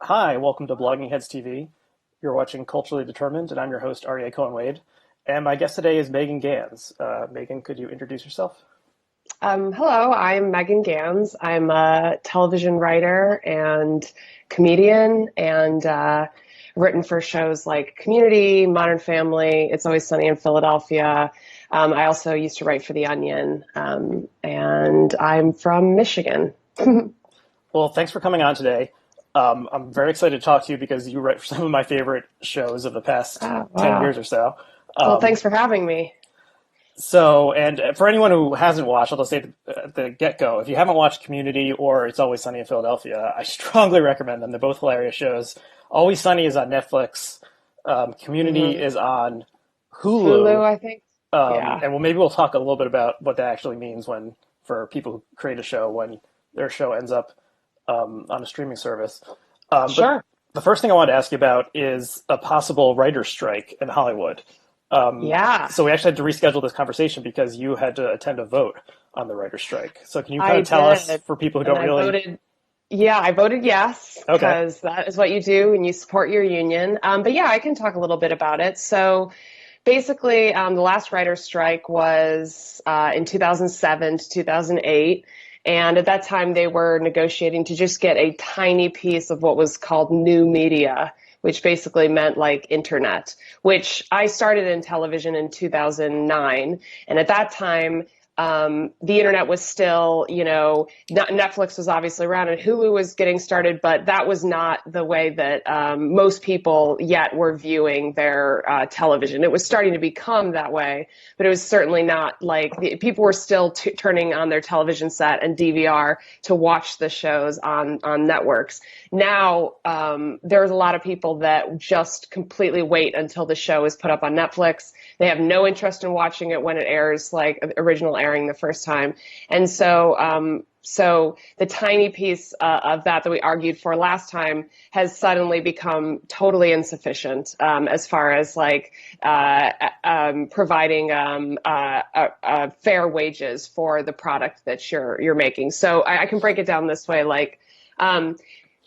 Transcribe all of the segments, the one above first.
Hi, welcome to Blogging Heads TV. You're watching Culturally Determined, and I'm your host, Aryeh Cohen-Wade. And my guest today is Megan Ganz. Megan, could you introduce yourself? Hello, I'm Megan Ganz. I'm a television writer and comedian, and written for shows like Community, Modern Family, It's Always Sunny in Philadelphia. I also used to write for The Onion, and I'm from Michigan. Well, thanks for coming on today. I'm very excited to talk to you because you write for some of my favorite shows of the past Oh, 10 wow. years or so. Well, Um, thanks for having me. and for anyone who hasn't watched, I'll just say at the get-go, if you haven't watched Community or It's Always Sunny in Philadelphia, I strongly recommend them. They're both hilarious shows. Always Sunny is on Netflix. Community hmm is on Hulu, Hulu. I think. Yeah, And maybe we'll talk a little bit about what that actually means for people who create a show when their show ends up on a streaming service. But sure. the first thing I wanted to ask you about is a possible writer's strike in Hollywood. Yeah, So we actually had to reschedule this conversation because you had to attend a vote on the writer's strike. So can you kind I of tell us, did. for people who And don't I really? voted. Yeah, I voted yes, Okay. because that is what you do and you support your union. But yeah, I can talk a little bit about it. So basically, the last writer's strike was in 2007 to 2008. And at that time, they were negotiating to just get a tiny piece of what was called new media, which basically meant like internet, which I started in television in 2009. And at that time, the internet was still, Netflix was obviously around and Hulu was getting started, but that was not the way that most people yet were viewing their television. It was starting to become that way, but it was certainly not like people were still turning on their television set and DVR to watch the shows on networks. Now, there's a lot of people that just completely wait until the show is put up on Netflix. They have no interest in watching it when it airs, like original airing the first time. And so the tiny piece of that we argued for last time has suddenly become totally insufficient, as far as like providing fair wages for the product that you're making. So I can break it down this way, like. Um,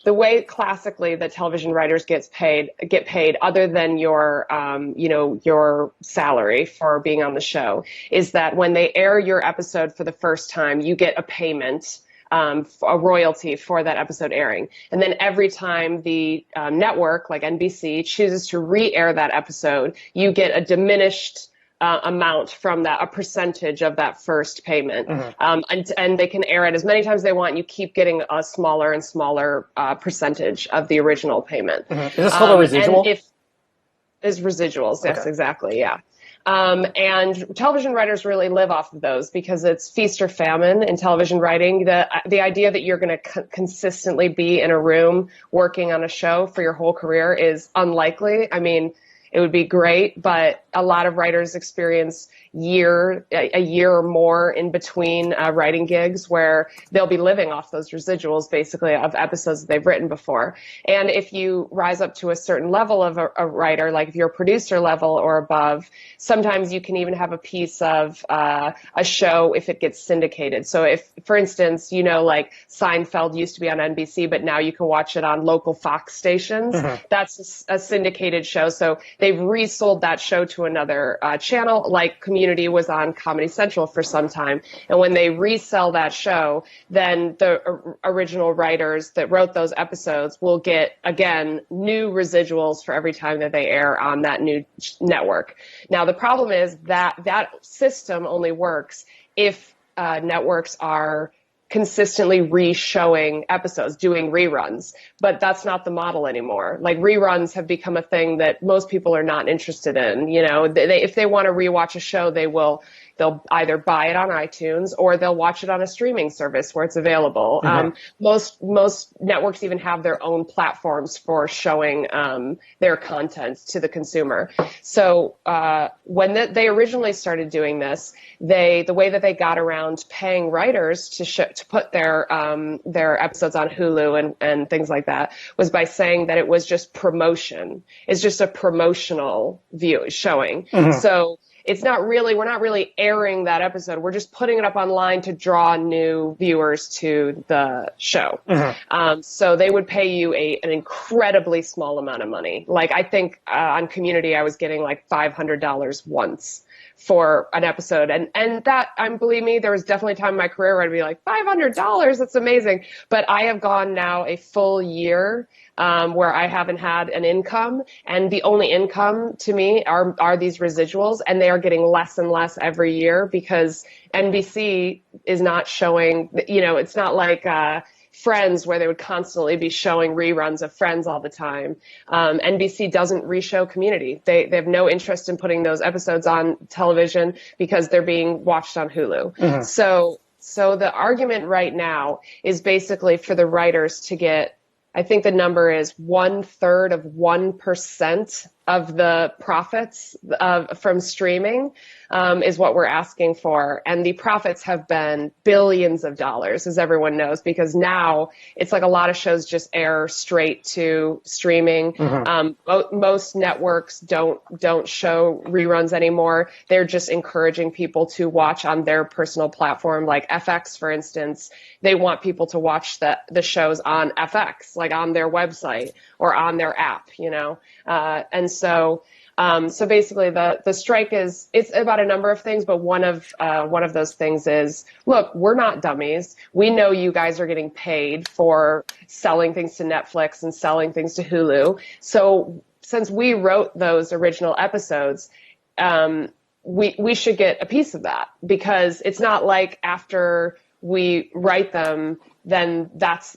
the way classically that television writers get paid other than your salary for being on the show is that when they air your episode for the first time, you get a payment, a royalty for that episode airing. And then every time the network, like NBC, chooses to re-air that episode, you get a diminished amount from that, a percentage of that first payment. Mhm, And they can air it as many times as they want. You keep getting a smaller and smaller percentage of the original payment. mhm. Is this called a And residual? if is residuals, yes, Okay. exactly, yeah. And television writers really live off of those because it's feast or famine in television writing. The idea that you're going to consistently be in a room working on a show for your whole career is unlikely. I mean, it would be great, but a lot of writers experience a year or more in between writing gigs where they'll be living off those residuals basically of episodes that they've written before. And if you rise up to a certain level of a writer, like if you're a producer level or above, sometimes you can even have a piece of a show if it gets syndicated. So if, for instance, like Seinfeld used to be on NBC, but now you can watch it on local Fox stations, Mhm, that's a syndicated show. So they've resold that show to another channel, like Community was on Comedy Central for some time. And when they resell that show, then the original writers that wrote those episodes will get, again, new residuals for every time that they air on that new network. Now, the problem is that that system only works if networks are consistently re-showing episodes, doing reruns. But that's not the model anymore. Like reruns have become a thing that most people are not interested in. If they want to rewatch a show, they'll either buy it on iTunes or they'll watch it on a streaming service where it's available. mhm. Most networks even have their own platforms for showing their content to the consumer. So when they originally started doing this, the way that they got around paying writers to put their episodes on Hulu and things like that was by saying that it was just promotion. It's just a promotional view showing. Mhm. So we're not really airing that episode. We're just putting it up online to draw new viewers to the show. So they would pay you an incredibly small amount of money. Like I think on Community, I was getting like $500 once for an episode. And that, believe me, there was definitely a time in my career where I'd be like, $500, that's amazing. But I have gone now a full year where I haven't had an income, and the only income to me are these residuals, and they are getting less and less every year because NBC is not showing, it's not like Friends, where they would constantly be showing reruns of Friends all the time. NBC doesn't reshow Community. They have no interest in putting those episodes on television because they're being watched on Hulu. So the argument right now is basically for the writers to get, I think the number is 1/3 of 1% of the profits from streaming is what we're asking for. And the profits have been billions of dollars, as everyone knows, because now it's like a lot of shows just air straight to streaming. Most networks don't show reruns anymore. They're just encouraging people to watch on their personal platform, like FX, for instance. They want people to watch the shows on FX, like on their website or on their app, and so basically the strike it's about a number of things, but one of those things is, look, we're not dummies. We know you guys are getting paid for selling things to Netflix and selling things to Hulu. So since we wrote those original episodes, we should get a piece of that, because it's not like after we write them, then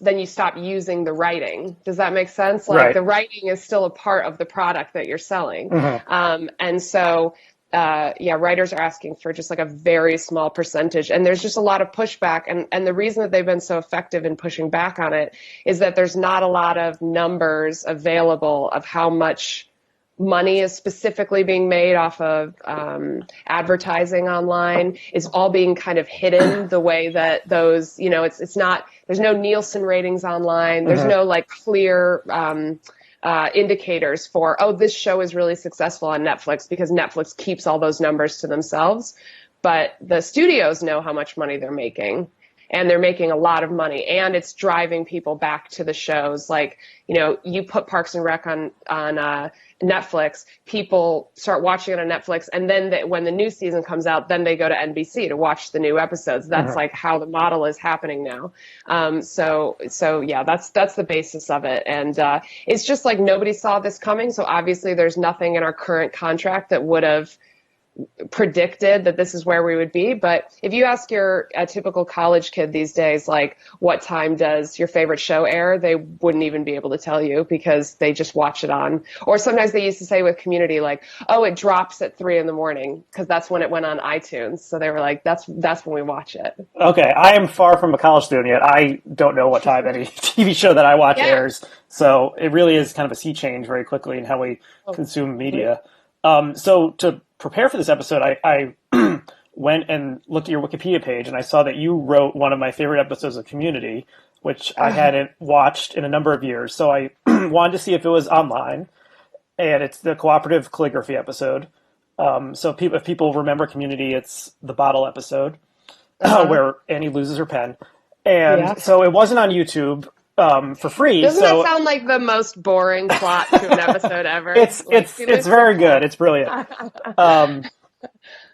you stop using the writing. Does that make sense? Like, Right. The writing is still a part of the product that you're selling. And so, writers are asking for just like a very small percentage. And there's just a lot of pushback. And the reason that they've been so effective in pushing back on it is that there's not a lot of numbers available of how much money is specifically being made off of advertising online. It's all being kind of hidden the way that those, it's not, there's no Nielsen ratings online. There's no like clear indicators for, this show is really successful on Netflix, because Netflix keeps all those numbers to themselves. But the studios know how much money they're making. And they're making a lot of money, and it's driving people back to the shows. Like, you put Parks and Rec on Netflix, people start watching it on Netflix, and then when the new season comes out, then they go to NBC to watch the new episodes. That's like how the model is happening now. So yeah, that's the basis of it. And it's just like nobody saw this coming. So obviously there's nothing in our current contract that would have predicted that this is where we would be. But if you ask a typical college kid these days, like, what time does your favorite show air, they wouldn't even be able to tell you, because they just watch it on. Or sometimes they used to say with Community, like, it drops at 3 a.m, because that's when it went on iTunes. So they were like, that's when we watch it. Okay, I am far from a college student yet. I don't know what time any TV show that I watch airs. So it really is kind of a sea change very quickly in how we consume media. So to prepare for this episode, I went and looked at your Wikipedia page, and I saw that you wrote one of my favorite episodes of Community, which I hadn't watched in a number of years. So I wanted to see if it was online, and it's the cooperative calligraphy episode. So if people remember Community, it's the bottle episode where Annie loses her pen. And so it wasn't on YouTube. For free. Doesn't that sound like the most boring plot to an episode ever? It's very good. It's brilliant.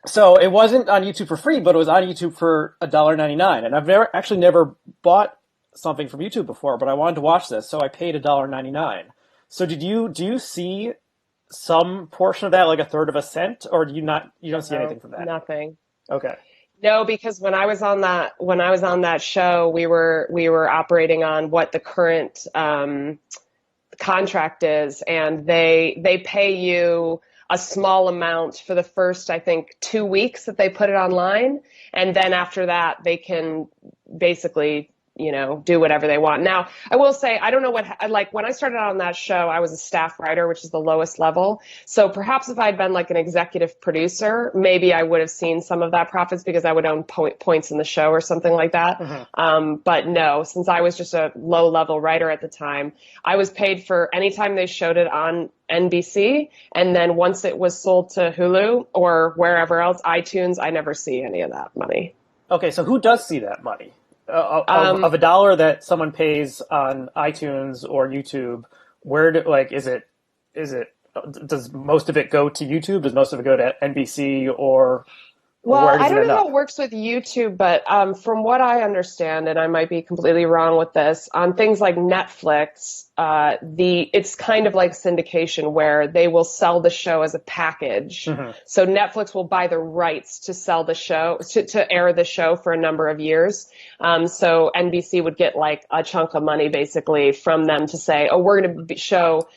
So it wasn't on YouTube for free, but it was on YouTube for $1.99. And I've never bought something from YouTube before, but I wanted to watch this, so I paid $1.99. So do you see some portion of that, like a third of a cent, or do you don't see anything from that? Nothing. Okay. No, because when I was on that show, we were operating on what the current contract is, and they pay you a small amount for the first, I think, 2 weeks that they put it online, and then after that, they can basically do whatever they want. Now, I will say, I don't know like when I started out on that show, I was a staff writer, which is the lowest level. So perhaps if I'd been like an executive producer, maybe I would have seen some of that profits because I would own points in the show or something like that. But no, since I was just a low level writer at the time, I was paid for any time they showed it on NBC. And then once it was sold to Hulu or wherever else, iTunes, I never see any of that money. Okay, so who does see that money? Of a dollar that someone pays on iTunes or YouTube, does most of it go to YouTube? Does most of it go to NBC, or Well, where does I it don't end know how up? it works with YouTube, but from what I understand, and I might be completely wrong with this, on things like Netflix, it's kind of like syndication where they will sell the show as a package. So Netflix will buy the rights to sell the show, to air the show for a number of years. So NBC would get like a chunk of money basically from them to say, oh, we're going to show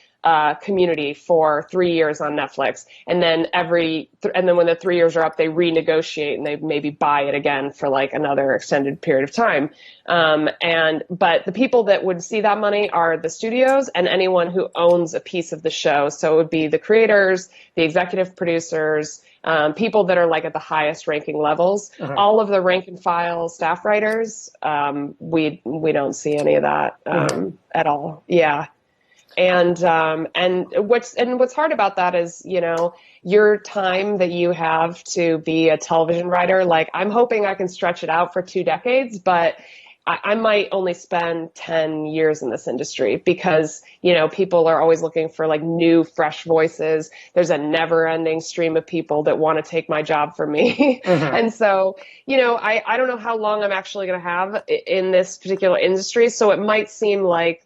Community for 3 years on Netflix, and then and then when the 3 years are up, they renegotiate and they maybe buy it again for like another extended period of time. But the people that would see that money are the studios and anyone who owns a piece of the show. So it would be the creators, the executive producers, people that are like at the highest ranking levels. All of the rank and file staff writers, we don't see any of that at all. Yeah. And what's hard about that is, your time that you have to be a television writer. Like, I'm hoping I can stretch it out for 2 decades, but I might only spend 10 years in this industry because, people are always looking for like new, fresh voices. There's a never ending stream of people that want to take my job from me. And so, I don't know how long I'm actually going to have in this particular industry. So it might seem like,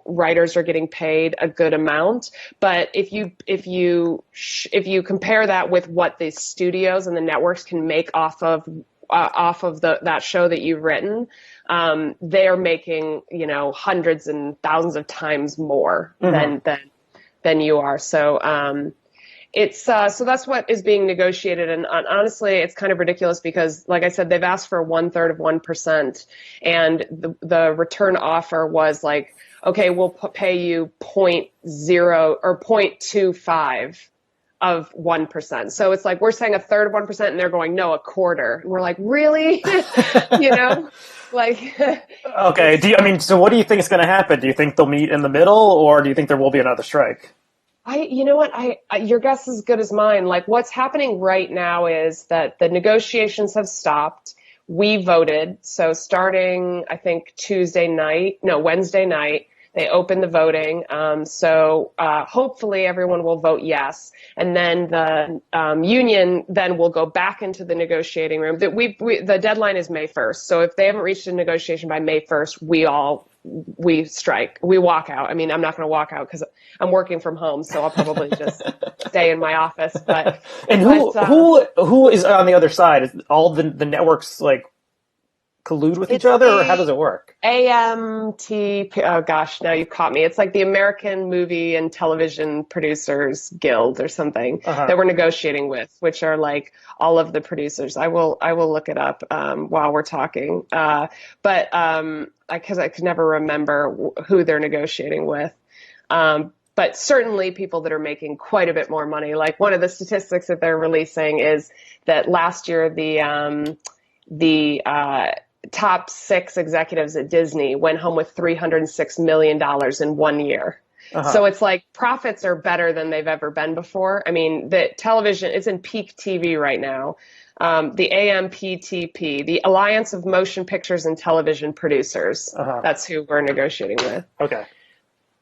writers are getting paid a good amount. But if you compare that with what the studios and the networks can make off of that show that you've written, they're making, hundreds and thousands of times more than you are. So, so that's what is being negotiated. And honestly, it's kind of ridiculous because, like I said, they've asked for 1/3 of 1%. And the return offer was like, okay, we'll pay you 0.0 or 0.25 of 1%. So it's like we're saying 1/3 of 1%, and they're going, no, 1/4. And we're like, really? Like. Okay. So what do you think is going to happen? Do you think they'll meet in the middle, or do you think there will be another strike? You know what? Your guess is as good as mine. Like, what's happening right now is that the negotiations have stopped. We voted. So starting, I think, Wednesday night, they opened the voting. So hopefully everyone will vote yes. And then the union then will go back into the negotiating room. The deadline is May 1st. So if they haven't reached a negotiation by May 1st, we strike. We walk out. I mean, I'm not going to walk out because I'm working from home, so I'll probably just stay in my office. And who is on the other side? Is all the networks like collude with each other, or how does it work? AMT, oh gosh, now you caught me. It's like the American Movie and Television Producers Guild or something that we're negotiating with, which are like all of the producers. I will look it up while we're talking. Because I could never remember who they're negotiating with. But certainly people that are making quite a bit more money. Like, one of the statistics that they're releasing is that last year the top 6 executives at Disney went home with $306 million in 1 year. So it's like profits are better than they've ever been before. I mean, the television is in peak TV right now. The AMPTP, the Alliance of Motion Pictures and Television Producers. That's who we're negotiating with. Okay.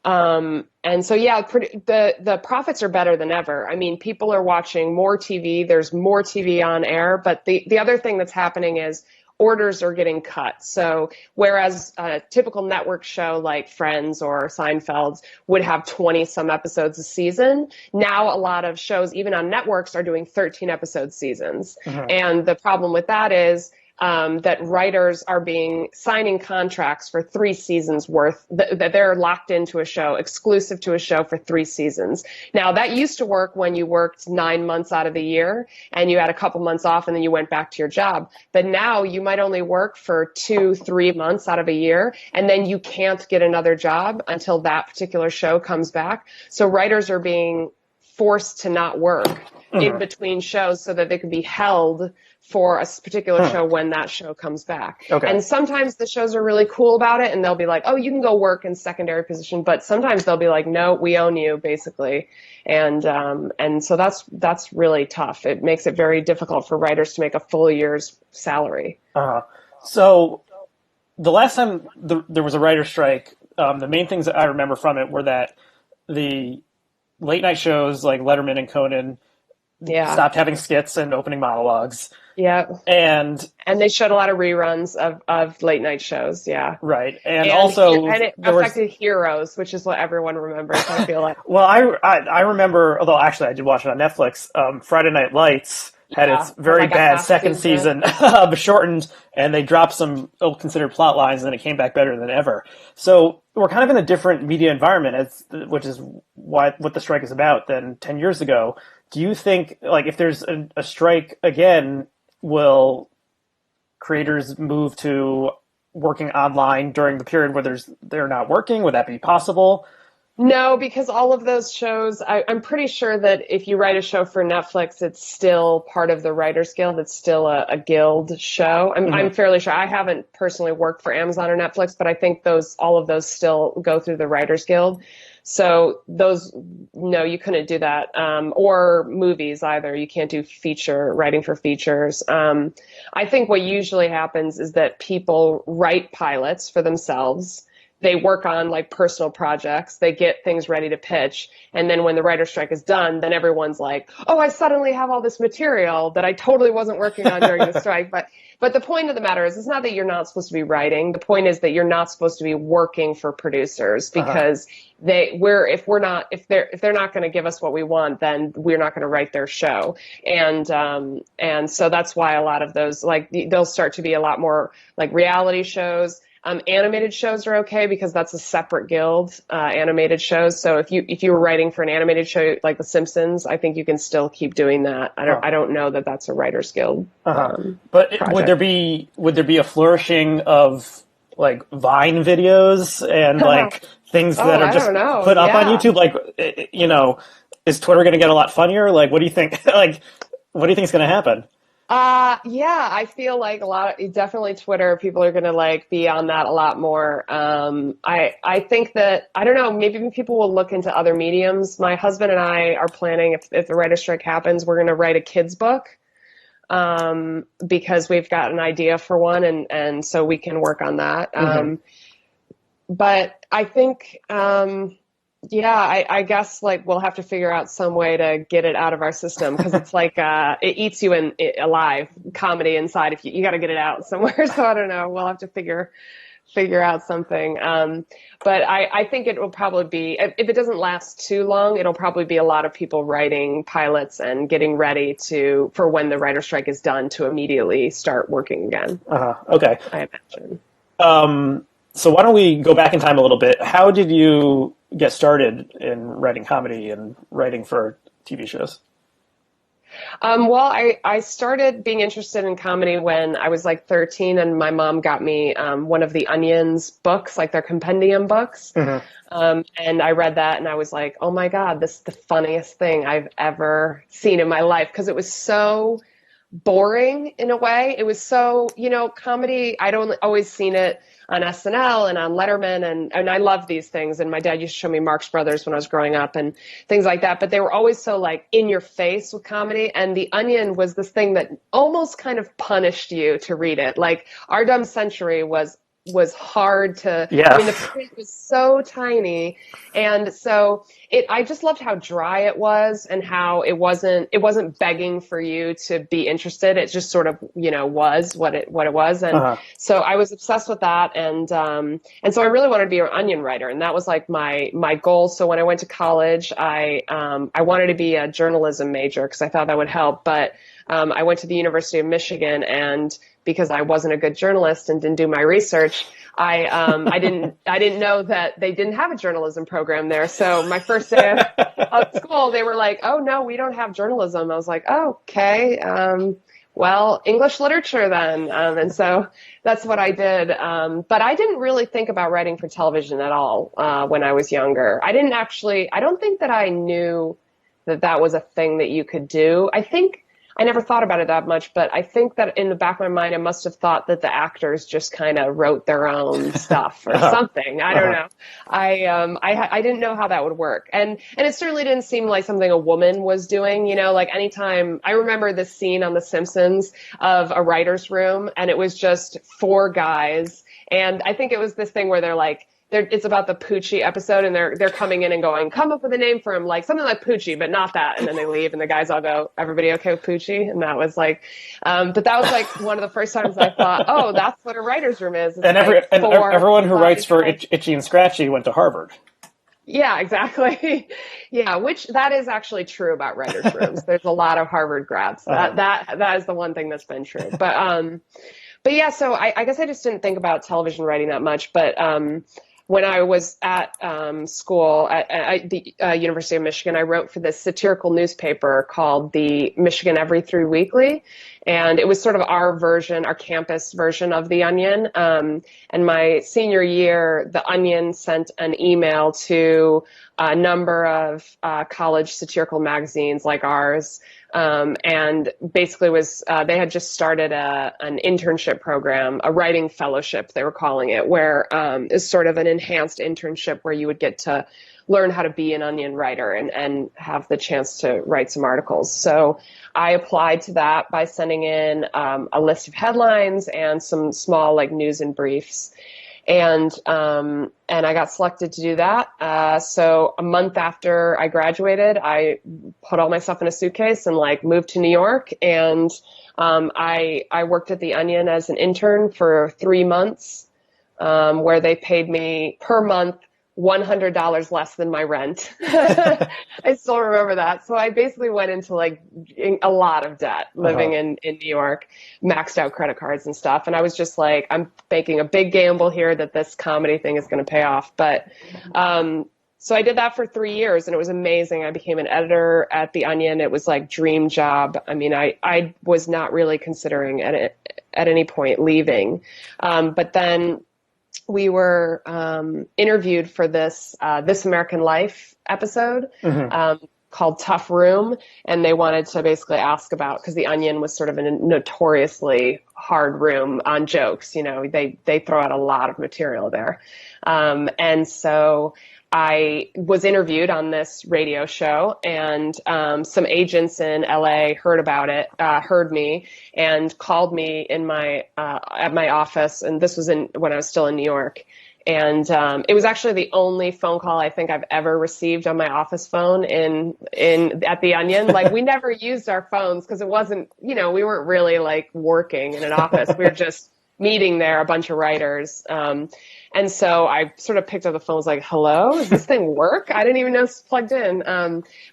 And so, yeah, the profits are better than ever. I mean, people are watching more TV. There's more TV on air. But the other thing that's happening is orders are getting cut. So whereas a typical network show like Friends or Seinfeld would have 20 some episodes a season, now a lot of shows, even on networks, are doing 13 episode seasons. And the problem with that is that writers are signing contracts for 3 seasons worth, that they're locked into a show, exclusive to a show for 3 seasons. Now, that used to work when you worked 9 months out of the year and you had a couple months off and then you went back to your job. But now you might only work for 2-3 months out of a year, and then you can't get another job until that particular show comes back. So writers are being forced to not work in between shows so that they could be held for a particular show when that show comes back. Okay. And sometimes the shows are really cool about it and they'll be like, oh, you can go work in secondary position. But sometimes they'll be like, no, we own you, basically. And so that's really tough. It makes it very difficult for writers to make a full year's salary. So the last time there was a writer's strike, the main things that I remember from it were that the late night shows like Letterman and Conan stopped having skits and opening monologues. Yeah. And they showed a lot of reruns of late night shows. Yeah. Right. And also it affected Heroes, which is what everyone remembers, I feel like. Well, I remember, although actually I did watch it on Netflix, Friday Night Lights had its very bad second season shortened, and they dropped some ill-considered plot lines, and then it came back better than ever. So we're kind of in a different media environment, which is what the strike is about, than 10 years ago. Do you think, like, if there's a strike again, will creators move to working online during the period where they're not working? Would that be possible? No, because all of those shows, I'm pretty sure that if you write a show for Netflix, it's still part of the Writers Guild. It's still a guild show. I'm fairly sure. I haven't personally worked for Amazon or Netflix, but I think all of those still go through the Writers Guild. So no, you couldn't do that. Or movies either. You can't do writing for features. I think what usually happens is that people write pilots for themselves. They work on like personal projects. They get things ready to pitch. And then when the writer's strike is done, then everyone's like, oh, I suddenly have all this material that I totally wasn't working on during the strike. But the point of the matter is, it's not that you're not supposed to be writing. The point is that you're not supposed to be working for producers, because if they're not going to give us what we want, then we're not going to write their show. And so that's why a lot of those, like, they'll start to be a lot more like reality shows. Animated shows are okay because that's a separate guild, animated shows. So if you were writing for an animated show like The Simpsons, I think you can still keep doing that. I don't know that that's a writers guild. But would there be a flourishing of like Vine videos and like things that are just put up on YouTube? Like, is Twitter going to get a lot funnier? Like, what do you think? Like, what do you think is going to happen? Yeah, I feel like definitely Twitter, people are going to like be on that a lot more. I think that, I don't know, maybe people will look into other mediums. My husband and I are planning, if the writer's strike happens, we're going to write a kid's book, because we've got an idea for one, and so we can work on that. But I think, I guess like we'll have to figure out some way to get it out of our system, because it's like it eats you alive, comedy inside. If you got to get it out somewhere, so I don't know. We'll have to figure out something. But I think it will probably be, if it doesn't last too long, it'll probably be a lot of people writing pilots and getting ready for when the writer's strike is done to immediately start working again. Okay. I imagine. So why don't we go back in time a little bit? How did you get started in writing comedy and writing for TV shows? Well, I started being interested in comedy when I was like 13, and my mom got me one of the Onion's books, like their compendium books. And I read that and I was like, oh my God, this is the funniest thing I've ever seen in my life, because it was so boring in a way. It was so, comedy, I'd only always seen it on SNL and on Letterman, and I love these things. And my dad used to show me Marx Brothers when I was growing up and things like that. But they were always so like in your face with comedy. And The Onion was this thing that almost kind of punished you to read it. Like Our Dumb Century was hard to, I mean, the print was so tiny. And so I just loved how dry it was, and how it wasn't begging for you to be interested. It just sort of, was what it was. And so I was obsessed with that. And so I really wanted to be an Onion writer. And that was like my goal. So when I went to college, I wanted to be a journalism major because I thought that would help. But I went to the University of Michigan, and because I wasn't a good journalist and didn't do my research, I didn't know that they didn't have a journalism program there. So my first day of school, they were like, "Oh no, we don't have journalism." I was like, "Oh, okay, well, English literature then." And so that's what I did. But I didn't really think about writing for television at all when I was younger. I don't think that I knew that that was a thing that you could do. I think I never thought about it that much, but I think that in the back of my mind, I must have thought that the actors just kind of wrote their own stuff or Uh-huh. something. I don't Uh-huh. know. I didn't know how that would work, and it certainly didn't seem like something a woman was doing. You know, like anytime I remember this scene on The Simpsons of a writer's room, and it was just four guys, and I think it was this thing where they're like, it's about the Poochie episode, and they're coming in and going, come up with a name for him, like something like Poochie, but not that. And then they leave, and the guys all go, everybody okay with Poochie? And that was like, but that was like one of the first times I thought, oh, that's what a writer's room is. It's And like four everyone who writes guys for like, Itchy and Scratchy went to Harvard. yeah, exactly. Yeah, which that is actually true about writers' rooms. There's a lot of Harvard grads. Uh-huh. That is the one thing that's been true. But yeah, so I guess I just didn't think about television writing that much. But when I was at school at the University of Michigan, I wrote for this satirical newspaper called the Michigan Every 3 Weekly. And it was sort of our version, our campus version of The Onion. And my senior year, The Onion sent an email to a number of college satirical magazines like ours, and basically was they had just started an internship program, a writing fellowship they were calling it, where is sort of an enhanced internship where you would get to learn how to be an Onion writer and have the chance to write some articles. So I applied to that by sending in a list of headlines and some small like news and briefs. And I got selected to do that. So a month after I graduated, I put all my stuff in a suitcase and like moved to New York. And I worked at the Onion as an intern for 3 months, where they paid me per month $100 less than my rent. I still remember that. So I basically went into like a lot of debt living Uh-huh. in New York, maxed out credit cards and stuff. And I was just like, I'm making a big gamble here that this comedy thing is going to pay off. But so I did that for 3 years, and it was amazing. I became an editor at The Onion. It was like dream job. I mean, I was not really considering at any point leaving. But then we were interviewed for this This American Life episode Hmm. called Tough Room, and they wanted to basically ask about, because The Onion was sort of a notoriously hard room on jokes. You know, they throw out a lot of material there, and so I was interviewed on this radio show, and some agents in LA heard about it, heard me, and called me in my at my office. And this was when I was still in New York. And it was actually the only phone call I think I've ever received on my office phone in at the Onion. Like we never used our phones because it wasn't, you know, we weren't really like working in an office. We were just meeting there, a bunch of writers. And so I sort of picked up the phone, was like, hello, does this thing work? I didn't even know it's plugged in.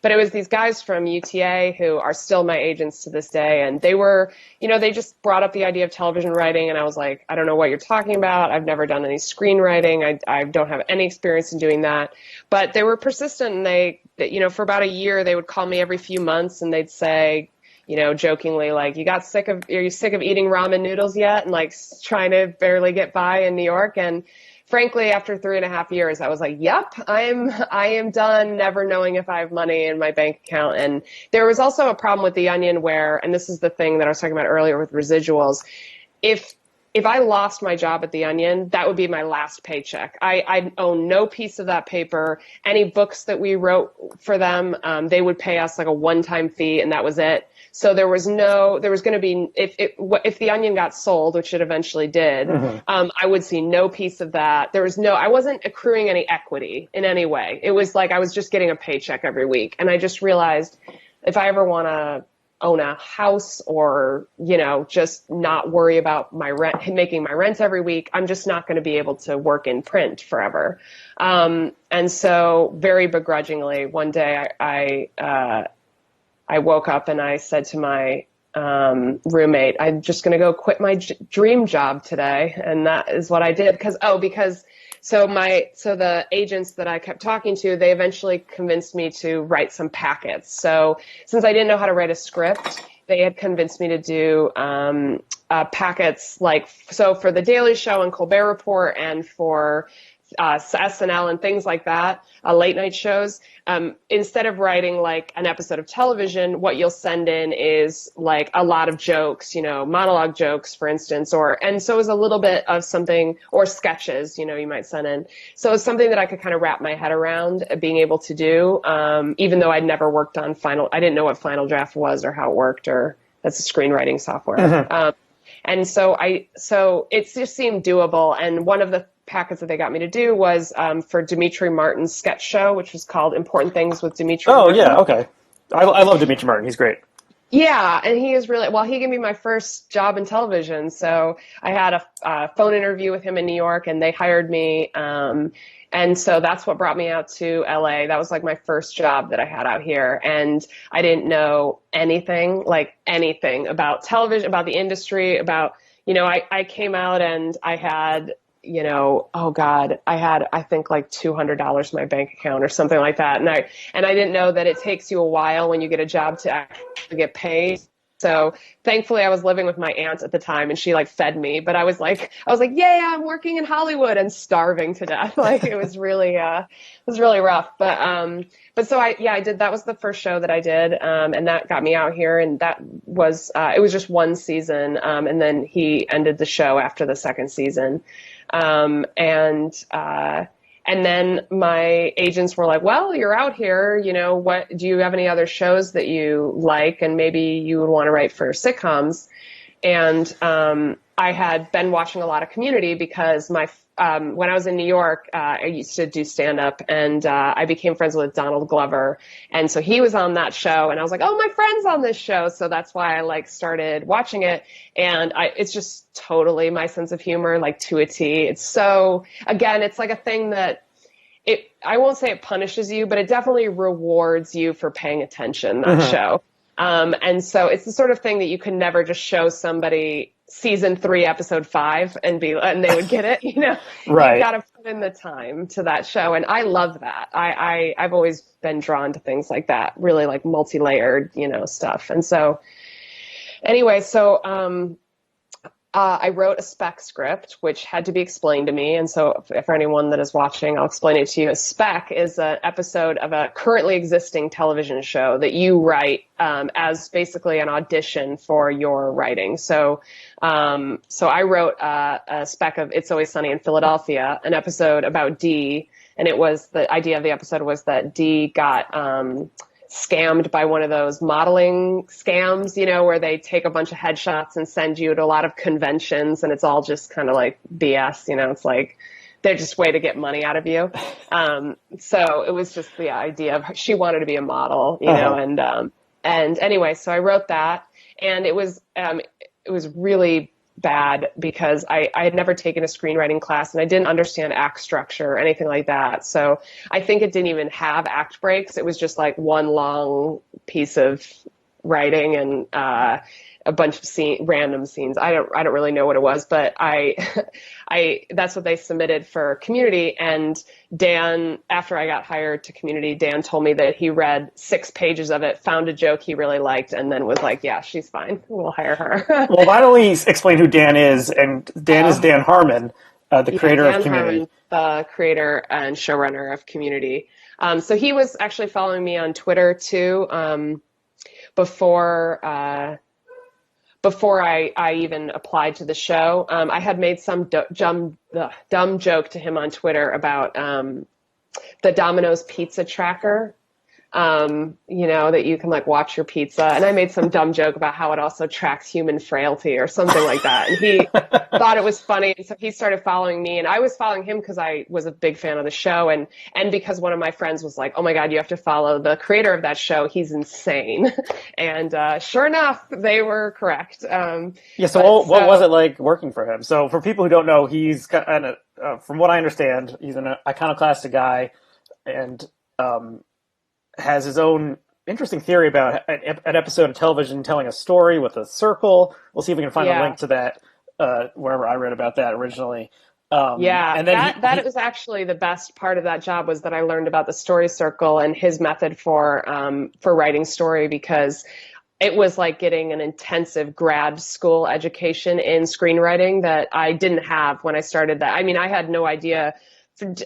But it was these guys from UTA who are still my agents to this day. And they were, you know, they just brought up the idea of television writing. And I was like, I don't know what you're talking about. I've never done any screenwriting. I don't have any experience in doing that. But they were persistent, and they, you know, for about a year, they would call me every few months, and they'd say, you know, jokingly, like, are you sick of eating ramen noodles yet? And like trying to barely get by in New York. And frankly, after 3.5 years, I was like, yep, I am done never knowing if I have money in my bank account. And there was also a problem with The Onion where, and this is the thing that I was talking about earlier with residuals, if I lost my job at The Onion, that would be my last paycheck. I own no piece of that paper. Any books that we wrote for them, they would pay us like a one-time fee, and that was it. So there was going to be, if The Onion got sold, which it eventually did, Hmm. I would see no piece of that. I wasn't accruing any equity in any way. It was like I was just getting a paycheck every week. And I just realized if I ever want to own a house or, you know, just not worry about my rent, making my rent every week, I'm just not going to be able to work in print forever. And so very begrudgingly, one day I woke up and I said to my roommate. I'm just going to go quit my dream job today. And that is what I did. So the agents that I kept talking to, they eventually convinced me to write some packets. So since I didn't know how to write a script, they had convinced me to do packets so for The Daily Show and Colbert Report and for SNL and things like that, late night shows. Instead of writing like an episode of television, what you'll send in is like a lot of jokes, monologue jokes, for instance, and so it was a little bit of something, or sketches, you might send in. So it's something that I could kind of wrap my head around being able to do, even though I'd never worked on I didn't know what Final Draft was or how it worked, or that's a screenwriting software. And so it just seemed doable. And one of the packets that they got me to do was for Dimitri Martin's sketch show, which was called Important Things with Dimitri Oh, Martin. yeah, okay. I love Dimitri Martin. He's great. Yeah, and he is really, well, he gave me my first job in television. So I had a phone interview with him in New York, and they hired me. And so that's what brought me out to LA. That was like my first job that I had out here. And I didn't know anything about television, about the industry, I came out and I had, oh God, I think like $200 in my bank account or something like that. And I didn't know that it takes you a while when you get a job to actually get paid. So thankfully I was living with my aunt at the time, and she like fed me, but I was like, yay, I'm working in Hollywood, and starving to death. Like it was really rough. But so I did, that was the first show that I did. And that got me out here, and that was, it was just one season. And then he ended the show after the second season. And then my agents were like, well, you're out here, what, do you have any other shows that you like? And maybe you would want to write for sitcoms. And I had been watching a lot of Community because when I was in New York, I used to do stand-up, and I became friends with Donald Glover. And so he was on that show, and I was like, oh, my friend's on this show. So that's why I started watching it. And it's just totally my sense of humor, like to a T. It's so, again, it's like a thing that I won't say it punishes you, but it definitely rewards you for paying attention, that show. And so it's the sort of thing that you can never just show somebody season 3, episode 5 and they would get it, Right. You've got to put in the time to that show. And I love that. I've always been drawn to things like that, really like multi-layered, stuff. And so anyway, I wrote a spec script, which had to be explained to me. And so for anyone that is watching, I'll explain it to you. A spec is an episode of a currently existing television show that you write as basically an audition for your writing. So I wrote a spec of It's Always Sunny in Philadelphia, an episode about Dee. And the idea of the episode was that Dee got scammed by one of those modeling scams, where they take a bunch of headshots and send you to a lot of conventions, and it's all just kind of like BS, it's like they're just way to get money out of you. So it was just the idea of she wanted to be a model, and anyway, so I wrote that, and it was really bad because I had never taken a screenwriting class, and I didn't understand act structure or anything like that. So I think it didn't even have act breaks. It was just like one long piece of writing and a bunch of random scenes. I don't really know what it was, but that's what they submitted for Community. And Dan, after I got hired to Community, Dan told me that he read 6 pages of it, found a joke he really liked, and then was like, yeah, she's fine. We'll hire her. Well, why don't we explain who Dan is? And Dan is Dan Harmon, the creator of Community. Harmon, the creator and showrunner of Community. So he was actually following me on Twitter too, before I even applied to the show. I had made some dumb joke to him on Twitter about the Domino's pizza tracker, that you can like watch your pizza. And I made some dumb joke about how it also tracks human frailty or something like that. And he thought it was funny. And so he started following me, and I was following him because I was a big fan of the show. And because one of my friends was like, oh my God, you have to follow the creator of that show. He's insane. And sure enough, they were correct. So what was it like working for him? So for people who don't know, he's kind of, from what I understand, he's an iconoclastic guy, and has his own interesting theory about an episode of television telling a story with a circle. We'll see if we can find a Yeah. link to that wherever I read about that originally. Yeah, And then that was actually the best part of that job was that I learned about the story circle and his method for writing story because it was like getting an intensive grad school education in screenwriting that I didn't have when I started that. I mean, I had no idea.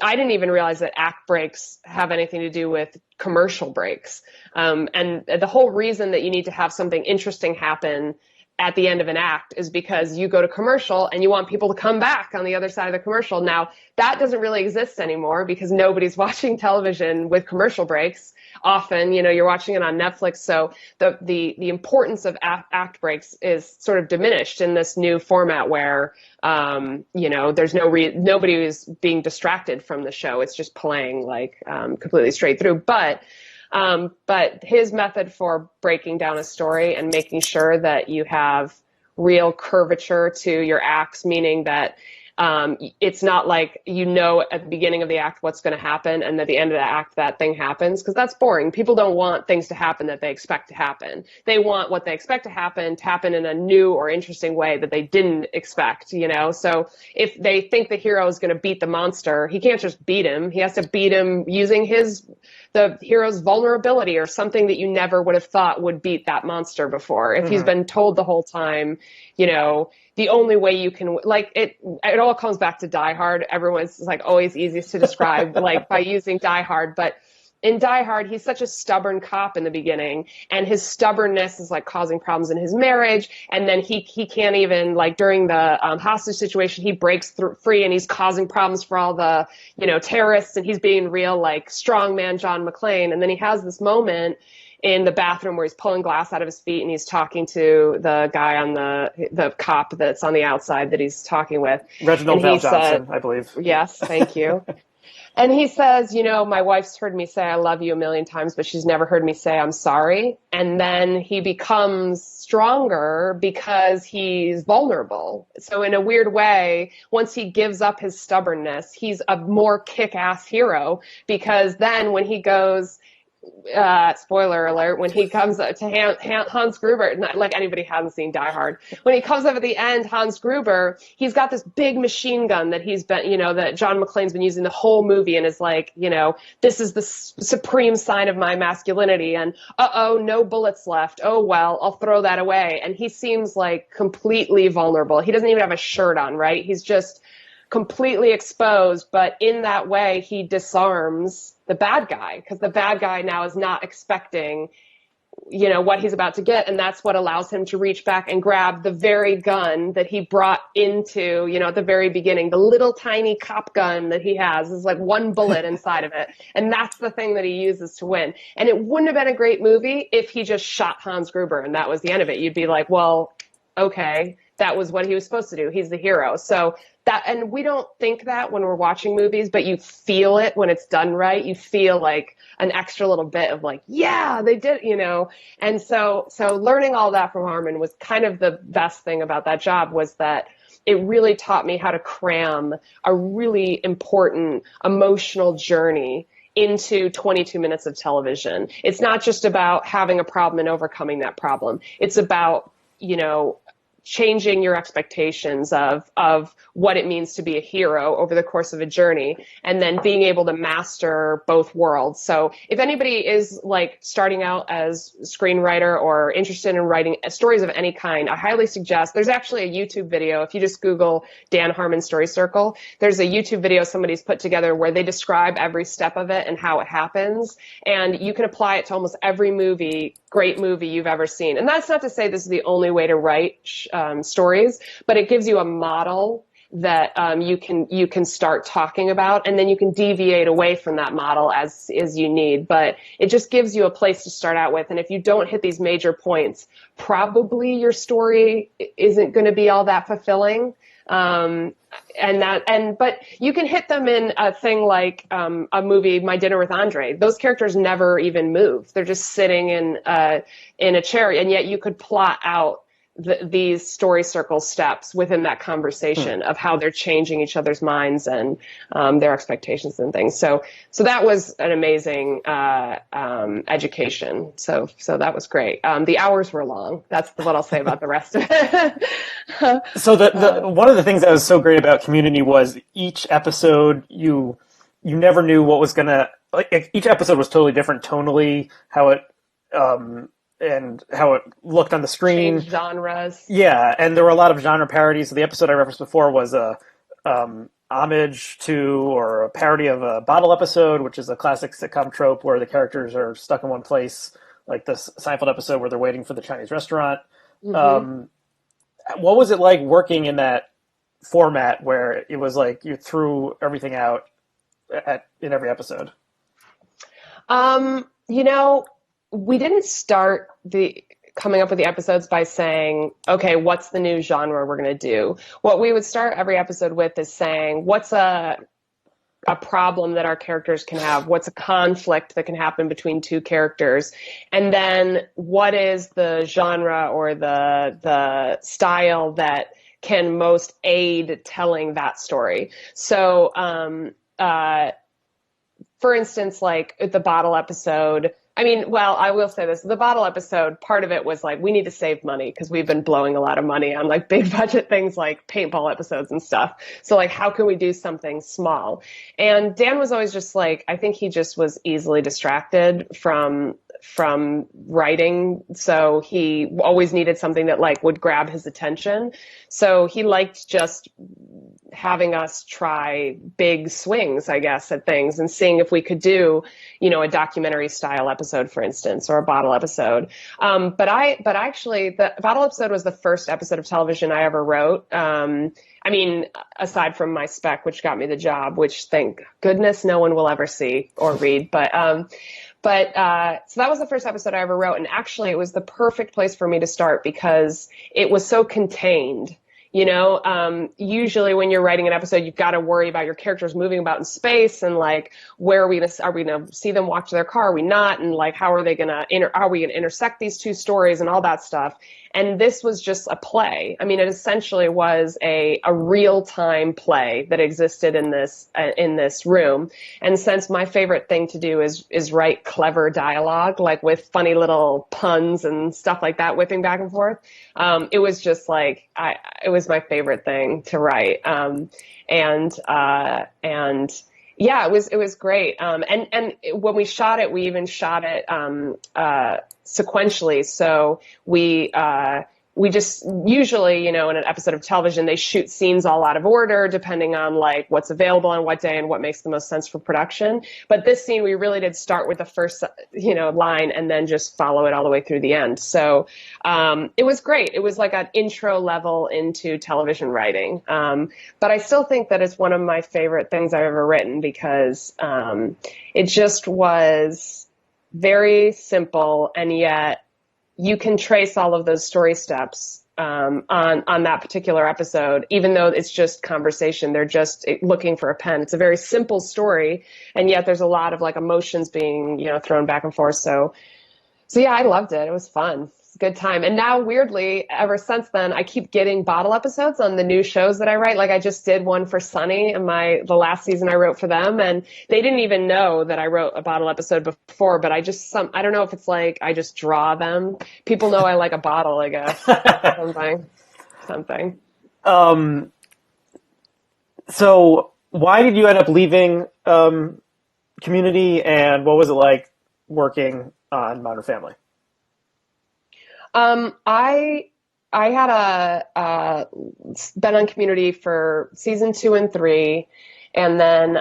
I didn't even realize that act breaks have anything to do with commercial breaks. And the whole reason that you need to have something interesting happen at the end of an act is because you go to commercial and you want people to come back on the other side of the commercial. Now, that doesn't really exist anymore because nobody's watching television with commercial breaks. Often, you're watching it on Netflix. So the importance of act breaks is sort of diminished in this new format where, there's nobody is being distracted from the show. It's just playing like completely straight through. But his method for breaking down a story and making sure that you have real curvature to your acts, meaning that it's not like at the beginning of the act what's going to happen and at the end of the act that thing happens, because that's boring. People don't want things to happen that they expect to happen. They want what they expect to happen in a new or interesting way that they didn't expect, So if they think the hero is going to beat the monster, he can't just beat him. He has to beat him using the hero's vulnerability or something that you never would have thought would beat that monster before. If he's been told the whole time, the only way you can it all comes back to Die Hard. Everyone's like always easiest to describe like by using Die Hard, but in Die Hard, he's such a stubborn cop in the beginning, and his stubbornness is like causing problems in his marriage. And then he can't even like during the hostage situation, he breaks free and he's causing problems for all the terrorists, and he's being real like strongman John McClane. And then he has this moment in the bathroom where he's pulling glass out of his feet and he's talking to the guy on the cop that's on the outside that he's talking with. Reginald And he Val Johnson, said, I believe. yes, thank you. And he says, my wife's heard me say I love you a million times, but she's never heard me say I'm sorry. And then he becomes stronger because he's vulnerable. So in a weird way, once he gives up his stubbornness, he's a more kick-ass hero, because then when he goes, spoiler alert, when he comes up to Hans Gruber, not like anybody hasn't seen Die Hard, when he comes up at the end, Hans Gruber, he's got this big machine gun that he's been, that John McClane's been using the whole movie, and is like, this is the supreme sign of my masculinity, and no bullets left. Oh, well, I'll throw that away. And he seems like completely vulnerable. He doesn't even have a shirt on, right? He's just completely exposed, but in that way, he disarms the bad guy, because the bad guy now is not expecting, what he's about to get. And that's what allows him to reach back and grab the very gun that he brought into, at the very beginning. The little tiny cop gun that he has is like one bullet inside of it. And that's the thing that he uses to win. And it wouldn't have been a great movie if he just shot Hans Gruber and that was the end of it. You'd be like, well, okay, that was what he was supposed to do. He's the hero. So and we don't think that when we're watching movies, but you feel it when it's done right. You feel like an extra little bit of like, yeah, they did, And so learning all that from Harmon was kind of the best thing about that job, was that it really taught me how to cram a really important emotional journey into 22 minutes of television. It's not just about having a problem and overcoming that problem. It's about, changing your expectations of what it means to be a hero over the course of a journey, and then being able to master both worlds. So if anybody is like starting out as a screenwriter or interested in writing stories of any kind, I highly suggest, there's actually a YouTube video. If you just Google Dan Harmon Story Circle, there's a YouTube video somebody's put together where they describe every step of it and how it happens. And you can apply it to almost every great movie you've ever seen. And that's not to say this is the only way to write stories, but it gives you a model that you can start talking about, and then you can deviate away from that model as you need. But it just gives you a place to start out with. And if you don't hit these major points, probably your story isn't going to be all that fulfilling. But you can hit them in a thing like a movie, My Dinner with Andre. Those characters never even move. They're just sitting in a chair, and yet you could plot out these story circle steps within that Hmm. conversation of how they're changing each other's minds and their expectations and things. So that was an amazing education. So that was great. The hours were long. That's what I'll say about the rest of it. So uh, the one of the things that was so great about Community was each episode you never knew what was gonna like each episode was totally different tonally, how it and how it looked on the screen. Change genres. Yeah, and there were a lot of genre parodies. So the episode I referenced before was a homage to or a parody of a bottle episode, which is a classic sitcom trope where the characters are stuck in one place, like this Seinfeld episode where they're waiting for the Chinese restaurant. Hmm. Um, what was it like working in that format where it was like you threw everything out in every episode? You know, we didn't start the coming up with the episodes by saying, okay, what's the new genre we're going to do? What we would start every episode with is saying, what's a problem that our characters can have? What's a conflict that can happen between two characters? And then what is the genre or the style that can most aid telling that story? So, for instance, like the bottle episode. I mean, well, I will say this. The bottle episode, part of it was like, we need to save money because we've been blowing a lot of money on like big budget things like paintball episodes and stuff. So like, how can we do something small? And Dan was always just like, I think he just was easily distracted from writing. So he always needed something that like would grab his attention. So he liked just having us try big swings, I guess, at things and seeing if we could do, a documentary style episode, for instance, or a bottle episode. But actually, the bottle episode was the first episode of television I ever wrote. I mean, aside from my spec, which got me the job, which thank goodness no one will ever see or read. But so that was the first episode I ever wrote. And actually, it was the perfect place for me to start because it was so contained. Usually when you're writing an episode, you've got to worry about your characters moving about in space and like, where are we going to see them walk to their car? Are we not? And like, how are they going to, are we going to intersect these two stories and all that stuff? And this was just a play. I mean, it essentially was a real-time play that existed in this room. And since my favorite thing to do is write clever dialogue, like with funny little puns and stuff like that, whipping back and forth, it was just like it was my favorite thing to write. And yeah, it was great. And when we shot it, we even shot it sequentially. So we just usually, in an episode of television, they shoot scenes all out of order, depending on like what's available on what day and what makes the most sense for production. But this scene, we really did start with the first, line and then just follow it all the way through the end. So it was great. It was like an intro level into television writing. But I still think that it's one of my favorite things I've ever written because it just was very simple, and yet you can trace all of those story steps on that particular episode, even though it's just conversation. They're just looking for a pen. It's a very simple story, and yet there's a lot of like emotions being thrown back and forth. So yeah, I loved it. It was fun. It's a good time. And now, weirdly, ever since then, I keep getting bottle episodes on the new shows that I write. Like I just did one for Sunny and the last season I wrote for them, and they didn't even know that I wrote a bottle episode before. But I don't know if it's like I just draw them. People know I like a bottle, I guess. Something. um, so why did you end up leaving Community, and what was it like working on Modern Family? I had been on Community for season 2 and 3, and then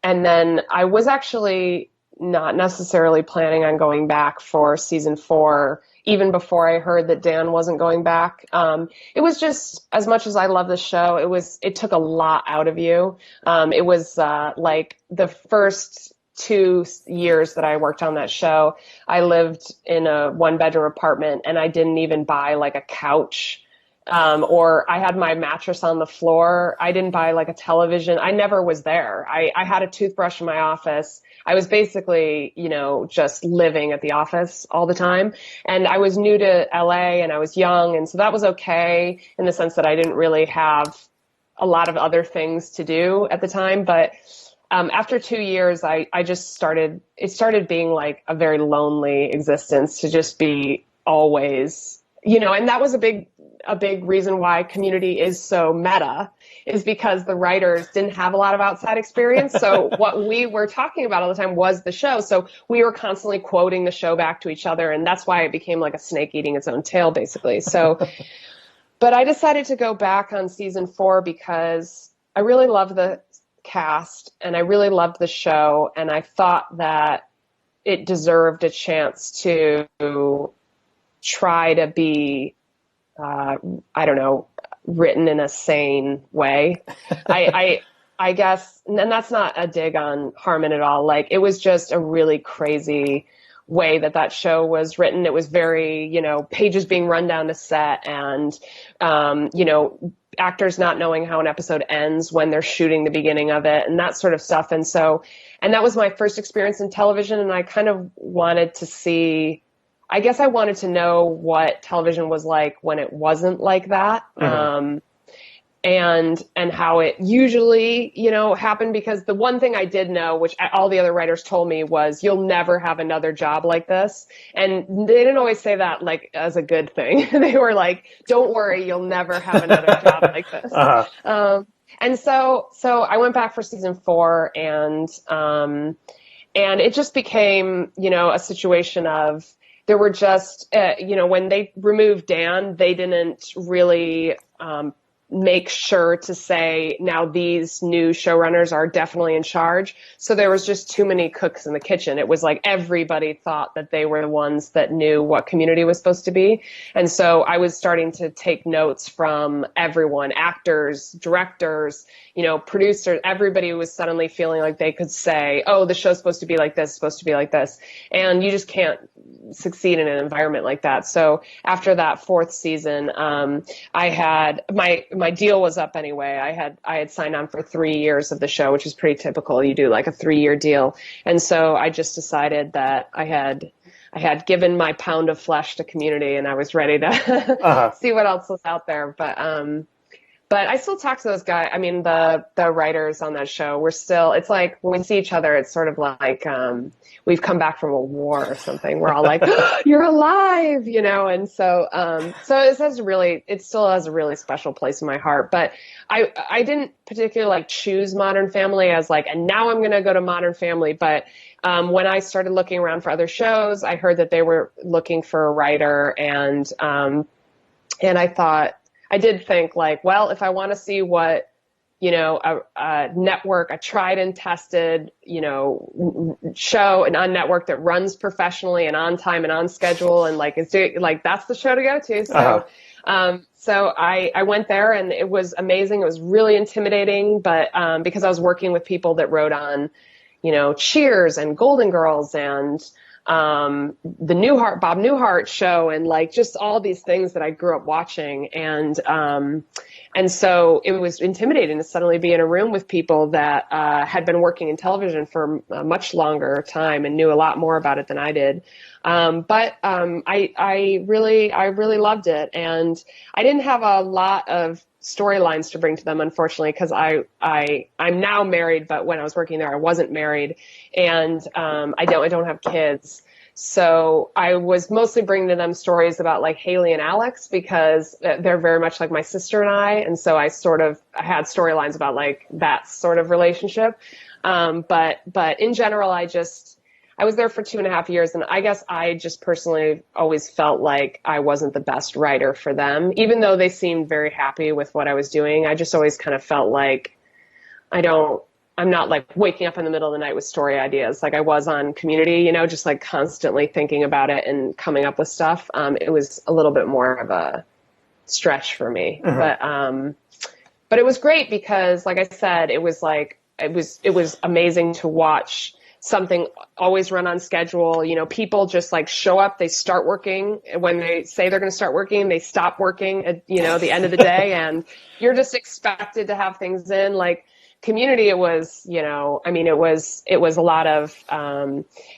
I was actually not necessarily planning on going back for season 4, even before I heard that Dan wasn't going back. It was just, as much as I love the show, it took a lot out of you. It was like the first 2 years that I worked on that show, I lived in a 1-bedroom apartment, and I didn't even buy like a couch or I had my mattress on the floor. I didn't buy like a television. I never was there. I had a toothbrush in my office. I was basically, just living at the office all the time. And I was new to LA and I was young. And so that was okay in the sense that I didn't really have a lot of other things to do at the time. But after 2 years, I just it started being like a very lonely existence to just be always, and that was a big reason why Community is so meta, is because the writers didn't have a lot of outside experience. So what we were talking about all the time was the show. So we were constantly quoting the show back to each other. And that's why it became like a snake eating its own tail, basically. So, but I decided to go back on season 4 because I really loved the cast and I really loved the show. And I thought that it deserved a chance to try to be I don't know, written in a sane way. I guess, and that's not a dig on Harmon at all. Like, it was just a really crazy way that show was written. It was very, pages being run down to set and, actors not knowing how an episode ends when they're shooting the beginning of it and that sort of stuff. And that was my first experience in television. And I kind of wanted to see, I guess I wanted to know what television was like when it wasn't like that. Mm-hmm. And how it usually, happened, because the one thing I did know, which all the other writers told me, was you'll never have another job like this. And they didn't always say that like as a good thing. They were like, don't worry, you'll never have another job like this. Uh-huh. And so I went back for season 4 and it just became, a situation of, there were just, when they removed Dan, they didn't really make sure to say, now these new showrunners are definitely in charge. So there was just too many cooks in the kitchen. It was like everybody thought that they were the ones that knew what Community was supposed to be. And so I was starting to take notes from everyone, actors, directors, producers. Everybody was suddenly feeling like they could say, oh, the show's supposed to be like this, supposed to be like this. And you just can't succeed in an environment like that. So after that 4th season, I had my deal was up anyway. I had signed on for 3 years of the show, which is pretty typical. You do like a 3-year deal. And so I just decided that I had given my pound of flesh to Community and I was ready to see what else was out there. But I still talk to those guys. I mean, the writers on that show, we're still, it's like when we see each other, it's sort of like we've come back from a war or something. We're all like, oh, you're alive, and so it still has a really special place in my heart. But I didn't particularly choose Modern Family as and now I'm going to go to Modern Family. But when I started looking around for other shows, I heard that they were looking for a writer, and I thought, I did think well, if I want to see what, a network, a tried and tested, show, an on network that runs professionally and on time and on schedule and is doing, that's the show to go to. So, so I went there and it was amazing. It was really intimidating, but, because I was working with people that wrote on, Cheers and Golden Girls and, the Bob Newhart show and just all these things that I grew up watching. And so it was intimidating to suddenly be in a room with people that, had been working in television for a much longer time and knew a lot more about it than I did. But I really loved it. And I didn't have a lot of storylines to bring to them, unfortunately, because I'm now married, but when I was working there, I wasn't married, and I don't have kids. So I was mostly bringing to them stories about Haley and Alex, because they're very much like my sister and I, and so I had storylines about that sort of relationship. But in general, I was there for 2.5 years, and I guess I just personally always felt like I wasn't the best writer for them, even though they seemed very happy with what I was doing. I just always kind of felt like I'm not waking up in the middle of the night with story ideas like I was on Community, just constantly thinking about it and coming up with stuff. It was a little bit more of a stretch for me, but it was great because, like I said, it was amazing to watch something always run on schedule. You know, people just like show up, they start working. When they say they're going to start working, they stop working at, you know, the end of the day. And you're just expected to have things in. Like Community, it was, you know, I mean, it was a lot of,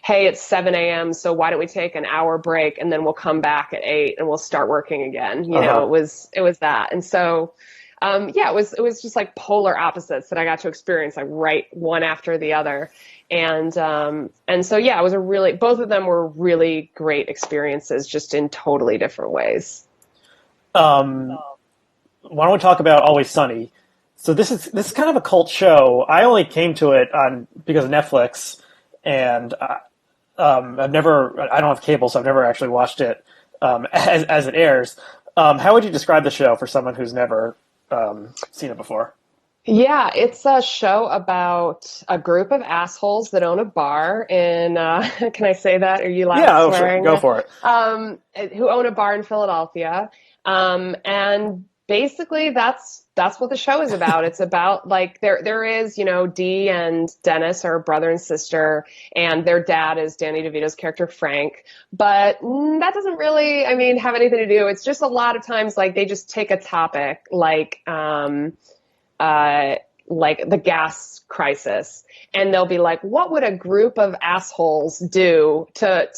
hey, it's 7 a.m. So why don't we take an hour break and then we'll come back at 8 and we'll start working again. You know, Uh-huh. it was that. And so, yeah, it was just like polar opposites that I got to experience, like right one after the other. And so, yeah, it was both of them were really great experiences, just in totally different ways. Um, why don't we talk about Always Sunny? So this is kind of a cult show. I only came to it on because of Netflix, and I don't have cable, so I've never actually watched it as it airs. How would you describe the show for someone who's never seen it before? Yeah, it's a show about a group of assholes that own a bar in, can I say that? Are you allowed Yeah, oh sure, swearing? go for it. Who own a bar in Philadelphia. And basically that's what the show is about. It's about like there is, you know, Dee and Dennis are brother and sister, and their dad is Danny DeVito's character Frank. But that doesn't really, I mean, have anything to do. It's just a lot of times like they just take a topic uh, like the gas crisis, and they'll be like, what would a group of assholes do to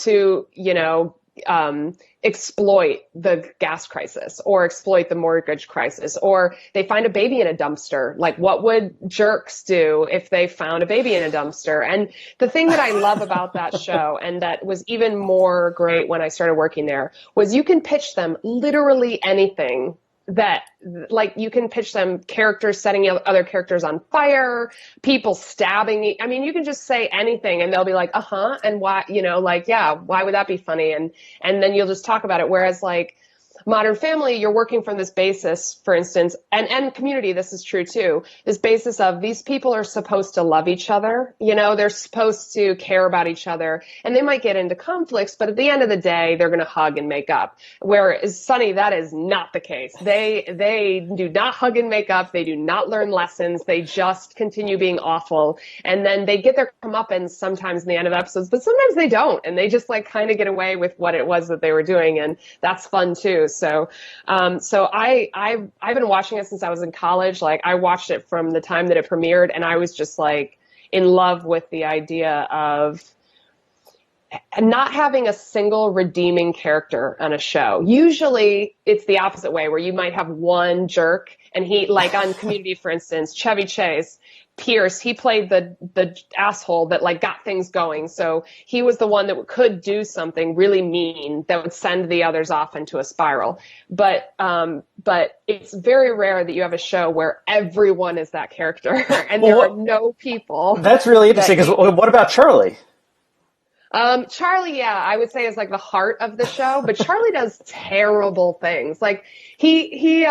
exploit the gas crisis or exploit the mortgage crisis? Or they find a baby in a dumpster. Like, what would jerks do if they found a baby in a dumpster? And the thing that I love about that show, and that was even more great when I started working there, was you can pitch them literally anything. That, like, you can pitch them characters setting other characters on fire, people stabbing. I mean, you can just say anything and they'll be like, uh-huh, and why, you know, like, yeah, why would that be funny? And then you'll just talk about it. Whereas like Modern Family, you're working from this basis, for instance, and Community, this is true too, this basis of these people are supposed to love each other, you know, they're supposed to care about each other, and they might get into conflicts, but at the end of the day, they're going to hug and make up. Whereas Sunny, that is not the case. They do not hug and make up. They do not learn lessons. They just continue being awful. And then they get their comeuppance sometimes in the end of episodes, but sometimes they don't. And they just like kind of get away with what it was that they were doing. And that's fun too. So I've been watching it since I was in college. Like I watched it from the time that it premiered, and I was just like in love with the idea of not having a single redeeming character on a show. Usually it's the opposite way, where you might have one jerk, and he, like on Community, for instance, Chevy Chase, Pierce, he played the asshole that like got things going. So he was the one that could do something really mean that would send the others off into a spiral. But it's very rare that you have a show where everyone is that character and Well, there are no people that's really interesting that because you. what about Charlie? Charlie, yeah, I would say is like the heart of the show, but Charlie does terrible things. Like he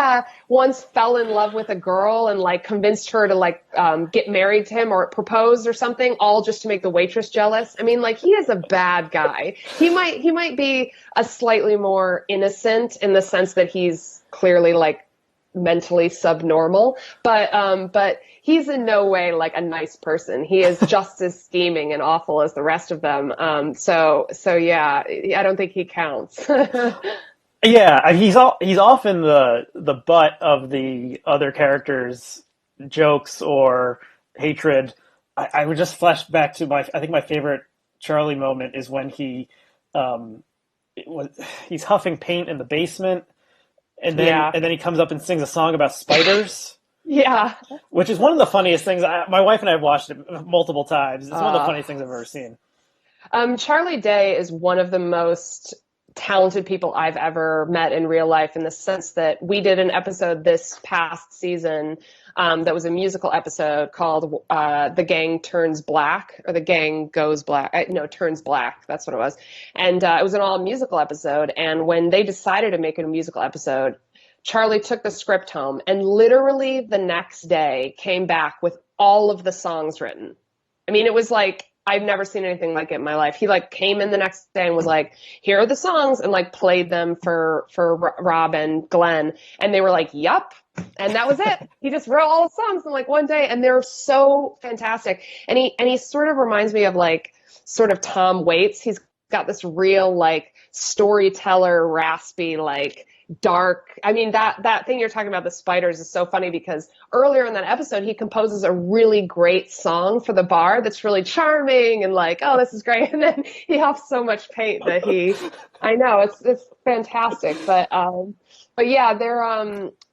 once fell in love with a girl and like convinced her to like get married to him or propose or something, all just to make the waitress jealous. I mean, like he is a bad guy. He might be a slightly more innocent in the sense that he's clearly like mentally subnormal, but he's in no way like a nice person. He is just as scheming and awful as the rest of them. So yeah, I don't think he counts. Yeah, he's often the butt of the other characters' jokes or hatred. I would just flash back to I think my favorite Charlie moment is when um, it was, he's huffing paint in the basement, and then Yeah, and then he comes up and sings a song about spiders, yeah. which is one of the funniest things. My wife and I have watched it multiple times. It's one of the Uh, funniest things I've ever seen. Charlie Day is one of the most talented people I've ever met in real life, in the sense that we did an episode this past season that was a musical episode called The Gang Turns Black, or The Gang Goes Black. No, Turns Black. That's what it was. And it was an all musical episode. And when they decided to make it a musical episode, Charlie took the script home and literally the next day came back with all of the songs written. I mean, it was like, I've never seen anything like it in my life. He like came in the next day and was like, here are the songs, and like played them for Rob and Glenn. And they were like, yup. And that was it. He just wrote all the songs in like one day, and they're so fantastic. And he sort of reminds me of like sort of Tom Waits. He's got this real like storyteller, raspy, like dark. I mean, that thing you're talking about, the spiders, is so funny because earlier in that episode he composes a really great song for the bar that's really charming and like, oh, this is great. And then he huffs so much paint that I know it's fantastic, but yeah,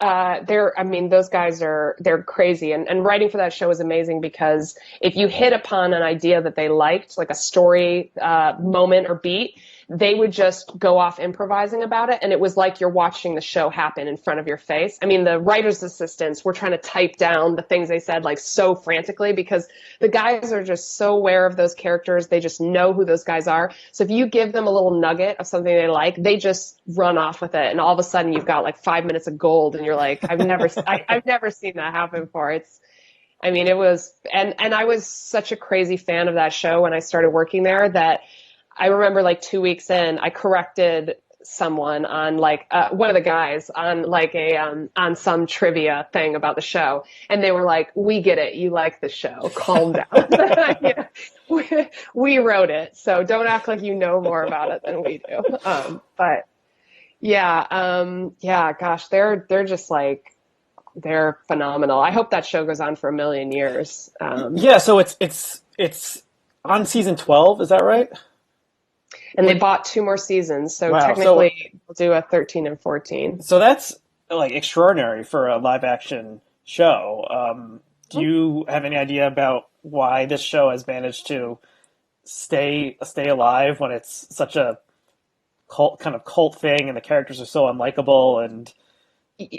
I mean, those guys they're crazy, and writing for that show is amazing because if you hit upon an idea that they liked, like a story moment or beat, they would just go off improvising about it, and it was like you're watching the show happen in front of your face. I mean, the writers' assistants were trying to type down the things they said like so frantically because the guys are just so aware of those characters. They just know who those guys are. So if you give them a little nugget of something they like, they just run off with it, and all of a sudden you've got like 5 minutes of gold, and you're like, I've never seen that happen before. I mean, it was, and I was such a crazy fan of that show when I started working there that I remember like 2 weeks in, I corrected someone on like one of the guys on like on some trivia thing about the show, and they were like, "We get it, you like the show. Calm down." Yeah, we wrote it, so don't act like you know more about it than we do. But yeah, yeah, gosh, they're just like they're phenomenal. I hope that show goes on for a million years. Yeah, so it's on season 12, is that right? And they bought 2 more seasons, so Wow. technically we'll do a 13 and 14. So that's like extraordinary for a live action show. Do you have any idea about why this show has managed to stay alive when it's such a cult thing and the characters are so unlikable and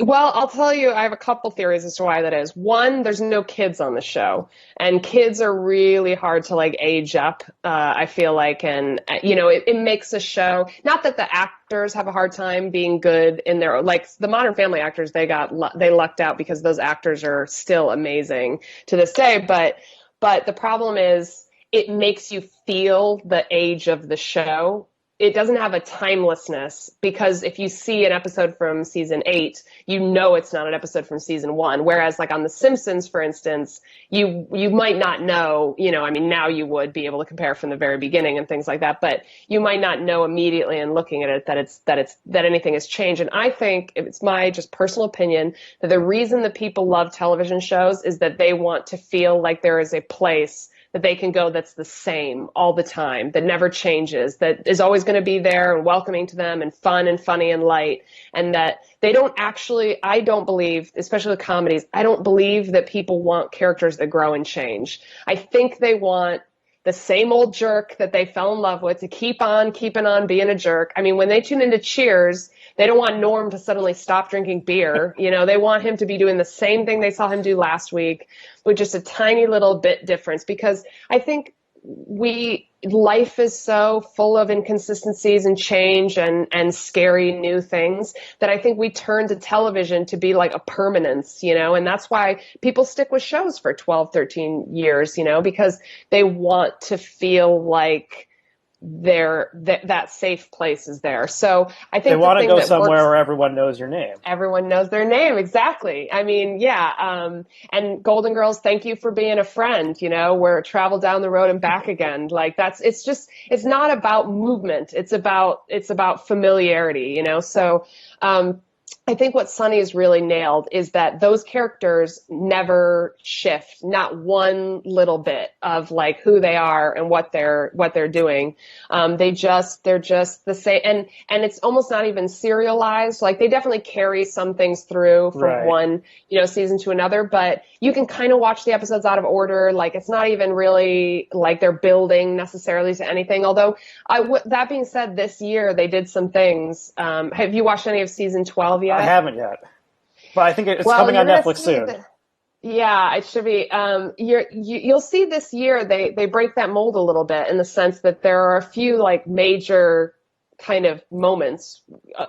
Well, I'll tell you, I have a couple theories as to why that is. One, there's no kids on the show, and kids are really hard to like age up. I feel like, and it makes a show. Not that the actors have a hard time being good in their like the Modern Family actors. They lucked out because those actors are still amazing to this day. But the problem is, it makes you feel the age of the show. It doesn't have a timelessness because if you see an episode from season 8, you know it's not an episode from season 1. Whereas like on The Simpsons, for instance, you might not know, I mean, now you would be able to compare from the very beginning and things like that, but you might not know immediately in looking at it that anything has changed. And I think it's my just personal opinion that the reason that people love television shows is that they want to feel like there is a place that they can go that's the same all the time, that never changes, that is always going to be there and welcoming to them and fun and funny and light. And that they don't actually, I don't believe, especially with comedies, I don't believe that people want characters that grow and change. I think they want the same old jerk that they fell in love with to keep on keeping on being a jerk. I mean, when they tune into Cheers, they don't want Norm to suddenly stop drinking beer. They want him to be doing the same thing they saw him do last week with just a tiny little bit difference because I think life is so full of inconsistencies and change and scary new things that I think we turn to television to be like a permanence, and that's why people stick with shows for 12, 13 years, because they want to feel like that safe place is there. So I think they want to go somewhere where everyone knows your name. Everyone knows their name. Exactly. I mean, yeah. And Golden Girls, thank you for being a friend, where travel down the road and back again. Like it's not about movement. It's about familiarity, So, I think what Sunny's really nailed is that those characters never shift, not one little bit of like who they are and what they're doing. They're just the same, and it's almost not even serialized. Like they definitely carry some things through from one, season to another, but you can kind of watch the episodes out of order. Like it's not even really like they're building necessarily to anything. Although that being said, this year they did some things. Have you watched any of season 12 yet? I haven't yet, but I think it's coming on Netflix soon. Yeah, it should be. You'll see this year they break that mold a little bit in the sense that there are a few like major kind of moments,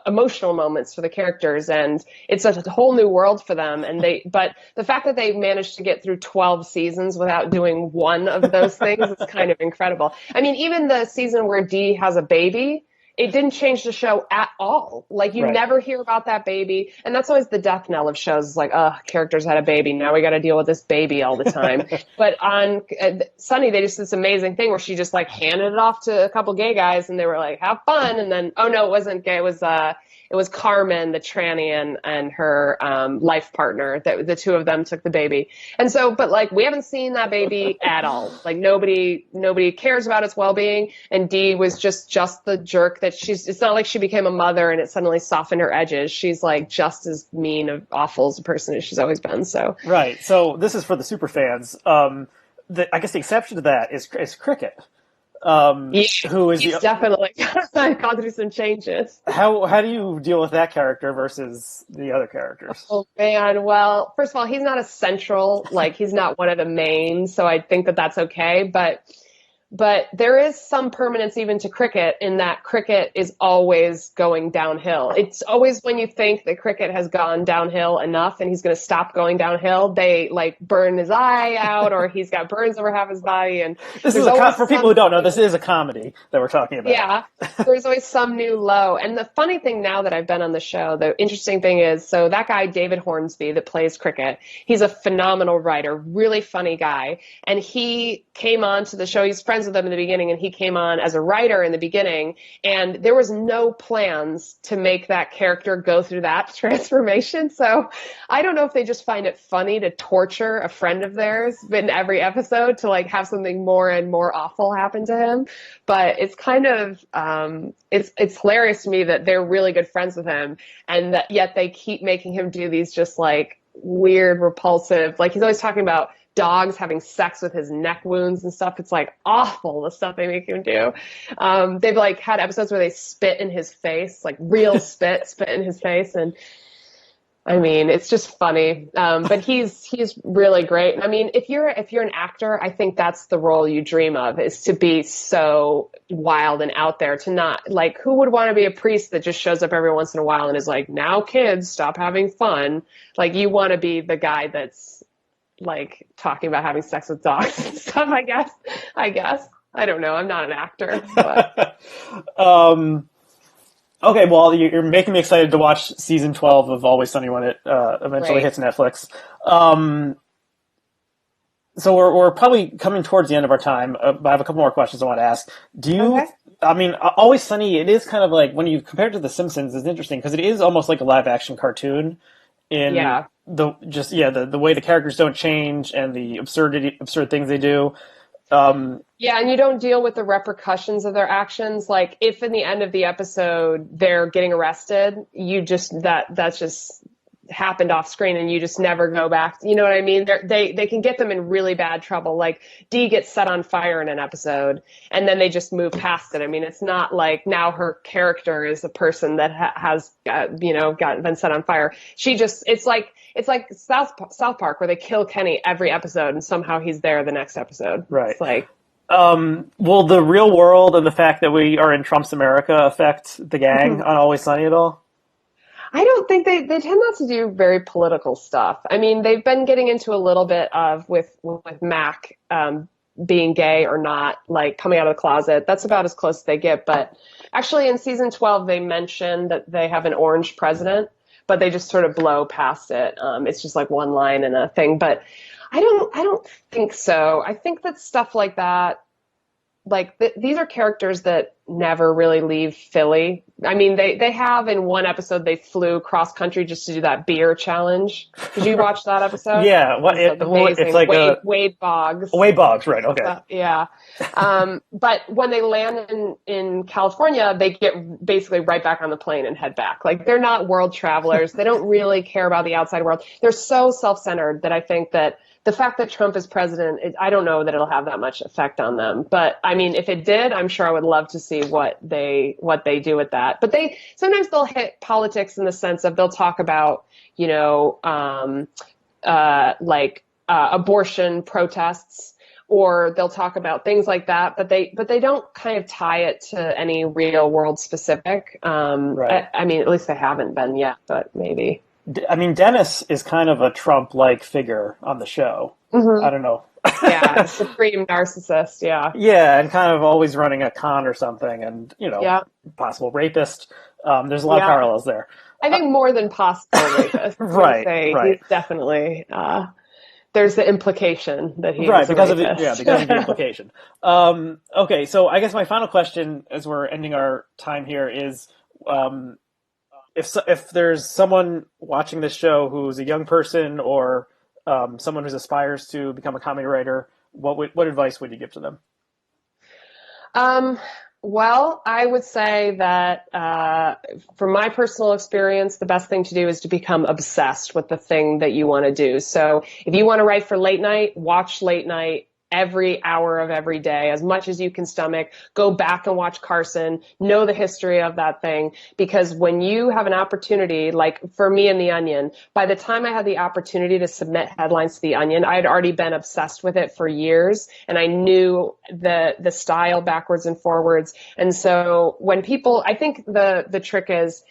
emotional moments for the characters, and it's a whole new world for them. But the fact that they managed to get through 12 seasons without doing one of those things is kind of incredible. I mean, even the season where Dee has a baby it didn't change the show at all. Like you Right. never hear about that baby. And that's always the death knell of shows. It's like, oh, characters had a baby. Now we got to deal with this baby all the time. But on Sunny, they just did this amazing thing where she just like handed it off to a couple gay guys and they were like, have fun. And then, oh no, it wasn't gay. It was Carmen, the tranny, and her life partner. That the two of them took the baby, and so, but like we haven't seen that baby at all. Like nobody cares about its well being. And Dee was just the jerk that she's. It's not like she became a mother and it suddenly softened her edges. She's like just as mean of awful as a person as she's always been. So Right. So this is for the super fans. I guess the exception to that is Cricket, yeah, who is he's definitely gone through some changes. how do you deal with that character versus the other characters? Oh man, well, first of all, he's not a central, like he's not one of the main, so I think that that's okay. But there is some permanence even to Cricket in that Cricket is always going downhill. It's always when you think that Cricket has gone downhill enough and he's going to stop going downhill, they like burn his eye out or he's got burns over half his body. And This is for people who don't know. This is a comedy that we're talking about. yeah, there's always some new low. And the funny thing now that I've been on the show, the interesting thing is, so that guy, David Hornsby, that plays Cricket, he's a phenomenal writer, really funny guy. And he came on to the show. He's friends with them in the beginning, and he came on as a writer in the beginning. And there was no plans to make that character go through that transformation. So I don't know if they just find it funny to torture a friend of theirs in every episode to like have something more and more awful happen to him. But it's kind of it's hilarious to me that they're really good friends with him, and that yet they keep making him do these just like weird, repulsive. Like he's always talking about dogs having sex with his neck wounds and stuff. It's like awful, the stuff they make him do. They've like had episodes where they spit in his face, like real spit in his face, and I mean, it's just funny. But he's really great. I mean, if you're an actor, I think that's the role you dream of, is to be so wild and out there, to not like, who would want to be a priest that just shows up every once in a while and is like, now kids, stop having fun. Like you want to be the guy that's like talking about having sex with dogs and stuff, I guess. I don't know. I'm not an actor, but Okay, well, you're making me excited to watch season 12 of Always Sunny when it eventually hits Netflix. So we're probably coming towards the end of our time, but I have a couple more questions I want to ask. Do you, okay. I mean, Always Sunny, it is kind of like, when you compare it to The Simpsons, it's interesting because it is almost like a live action cartoon in the way the characters don't change and the absurd things they do. Yeah, and you don't deal with the repercussions of their actions. Like if in the end of the episode they're getting arrested, you just that's just happened off screen and you just never go back. You know what I mean? They can get them in really bad trouble. Like Dee gets set on fire in an episode and then they just move past it. I mean, it's not like now her character is a person that has been set on fire. It's like South Park where they kill Kenny every episode and somehow he's there the next episode. Right. It's like, will the real world and the fact that we are in Trump's America affect the gang on Always Sunny at all? I don't think they tend not to do very political stuff. I mean, they've been getting into a little bit of with Mac being gay or not, like coming out of the closet. That's about as close as they get. But actually in season 12, they mentioned that they have an orange president, but they just sort of blow past it. It's just like one line and a thing. But I don't think so. I think that stuff like that, like these are characters that never really leave Philly. I mean, they have in one episode, they flew cross country just to do that beer challenge. Did you watch that episode? Yeah. It's like Wade Boggs. Wade Boggs, right. Okay. Yeah. But when they land in California, they get basically right back on the plane and head back. Like they're not world travelers. They don't really care about the outside world. They're so self-centered that I think that the fact that Trump is president, I don't know that it'll have that much effect on them. But I mean, if it did, I'm sure I would love to see what they do with that. But sometimes they'll hit politics in the sense of they'll talk about, abortion protests, or they'll talk about things like that. But they don't kind of tie it to any real world specific. Right. I mean, at least they haven't been yet, but maybe. I mean, Dennis is kind of a Trump-like figure on the show. Mm-hmm. I don't know. Yeah, supreme narcissist. Yeah. Yeah, and kind of always running a con or something, and Yeah. possible rapist. There's a lot of Yeah. parallels there. I think more than possible rapist. I would Right, say right, he's definitely, there's the implication that he right. is a Because of the rapist. because of the implication. Okay, so I guess my final question, as we're ending our time here, is um, if there's someone watching this show who's a young person or someone who aspires to become a comedy writer, what advice would you give to them? Um, well, I would say that from my personal experience, the best thing to do is to become obsessed with the thing that you want to do. So if you want to write for late night, watch late night every hour of every day, as much as you can stomach. Go back and watch Carson, know the history of that thing. Because when you have an opportunity, like for me in The Onion, by the time I had the opportunity to submit headlines to The Onion, I had already been obsessed with it for years, and I knew the style backwards and forwards. And so when people, I think the trick is,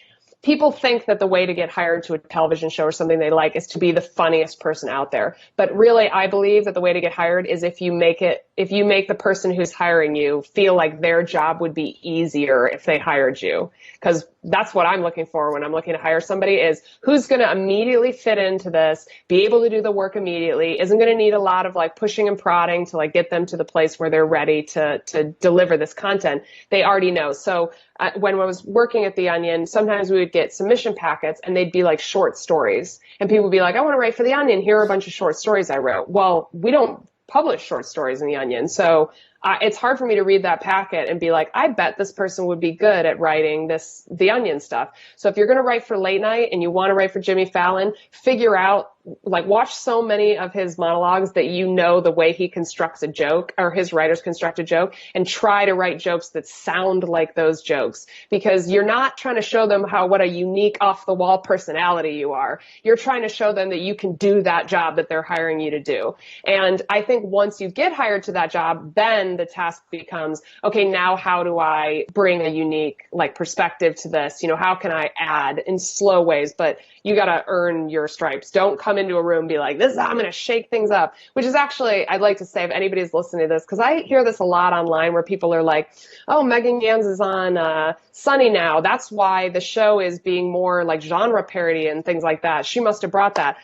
people think that the way to get hired to a television show or something they like is to be the funniest person out there. But really, I believe that the way to get hired is if you make the person who's hiring you feel like their job would be easier if they hired you. Because that's what I'm looking for when I'm looking to hire somebody, is who's going to immediately fit into this, be able to do the work immediately, isn't going to need a lot of like pushing and prodding to like get them to the place where they're ready to deliver this content. They already know. So when I was working at The Onion, sometimes we would get submission packets and they'd be like short stories. And people would be like, I want to write for The Onion. Here are a bunch of short stories I wrote. Well, we don't publish short stories in The Onion. So it's hard for me to read that packet and be like, I bet this person would be good at writing The Onion stuff. So if you're going to write for late night and you want to write for Jimmy Fallon, figure out, like, watch so many of his monologues that you know the way he constructs a joke, or his writers construct a joke, and try to write jokes that sound like those jokes, because you're not trying to show them what a unique off the wall personality you are. You're trying to show them that you can do that job that they're hiring you to do. And I think once you get hired to that job, then the task becomes, okay, now how do I bring a unique like perspective to this? How can I add in slow ways? But you got to earn your stripes. Don't come into a room and be like, this is how I'm going to shake things up, which is actually, I'd like to say, if anybody's listening to this, because I hear this a lot online where people are like, oh, Megan Ganz is on Sunny now. That's why the show is being more like genre parody and things like that. She must have brought that.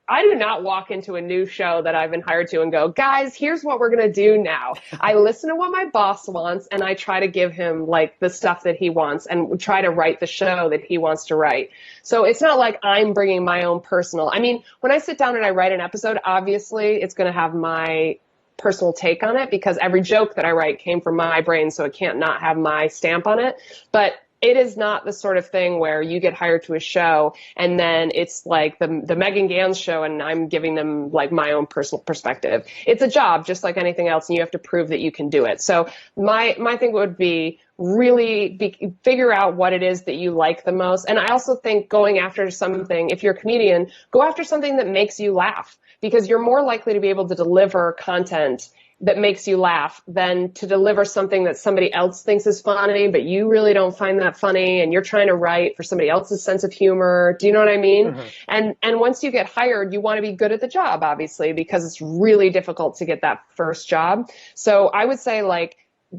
I do not walk into a new show that I've been hired to and go, guys, here's what we're going to do now. I listen to what my boss wants, and I try to give him like the stuff that he wants and try to write the show that he wants to write. So it's not like I'm bringing my own personal. I mean, when I sit down and I write an episode, obviously it's going to have my personal take on it, because every joke that I write came from my brain, so it can't not have my stamp on it. But it is not the sort of thing where you get hired to a show and then it's like the Megan Ganz show and I'm giving them like my own personal perspective. It's a job just like anything else, and you have to prove that you can do it. So my thing would be figure out what it is that you like the most. And I also think going after something, if you're a comedian, go after something that makes you laugh, because you're more likely to be able to deliver content that makes you laugh than to deliver something that somebody else thinks is funny, but you really don't find that funny, and you're trying to write for somebody else's sense of humor. Do you know what I mean? Mm-hmm. And once you get hired, you want to be good at the job, obviously, because it's really difficult to get that first job. So I would say, like,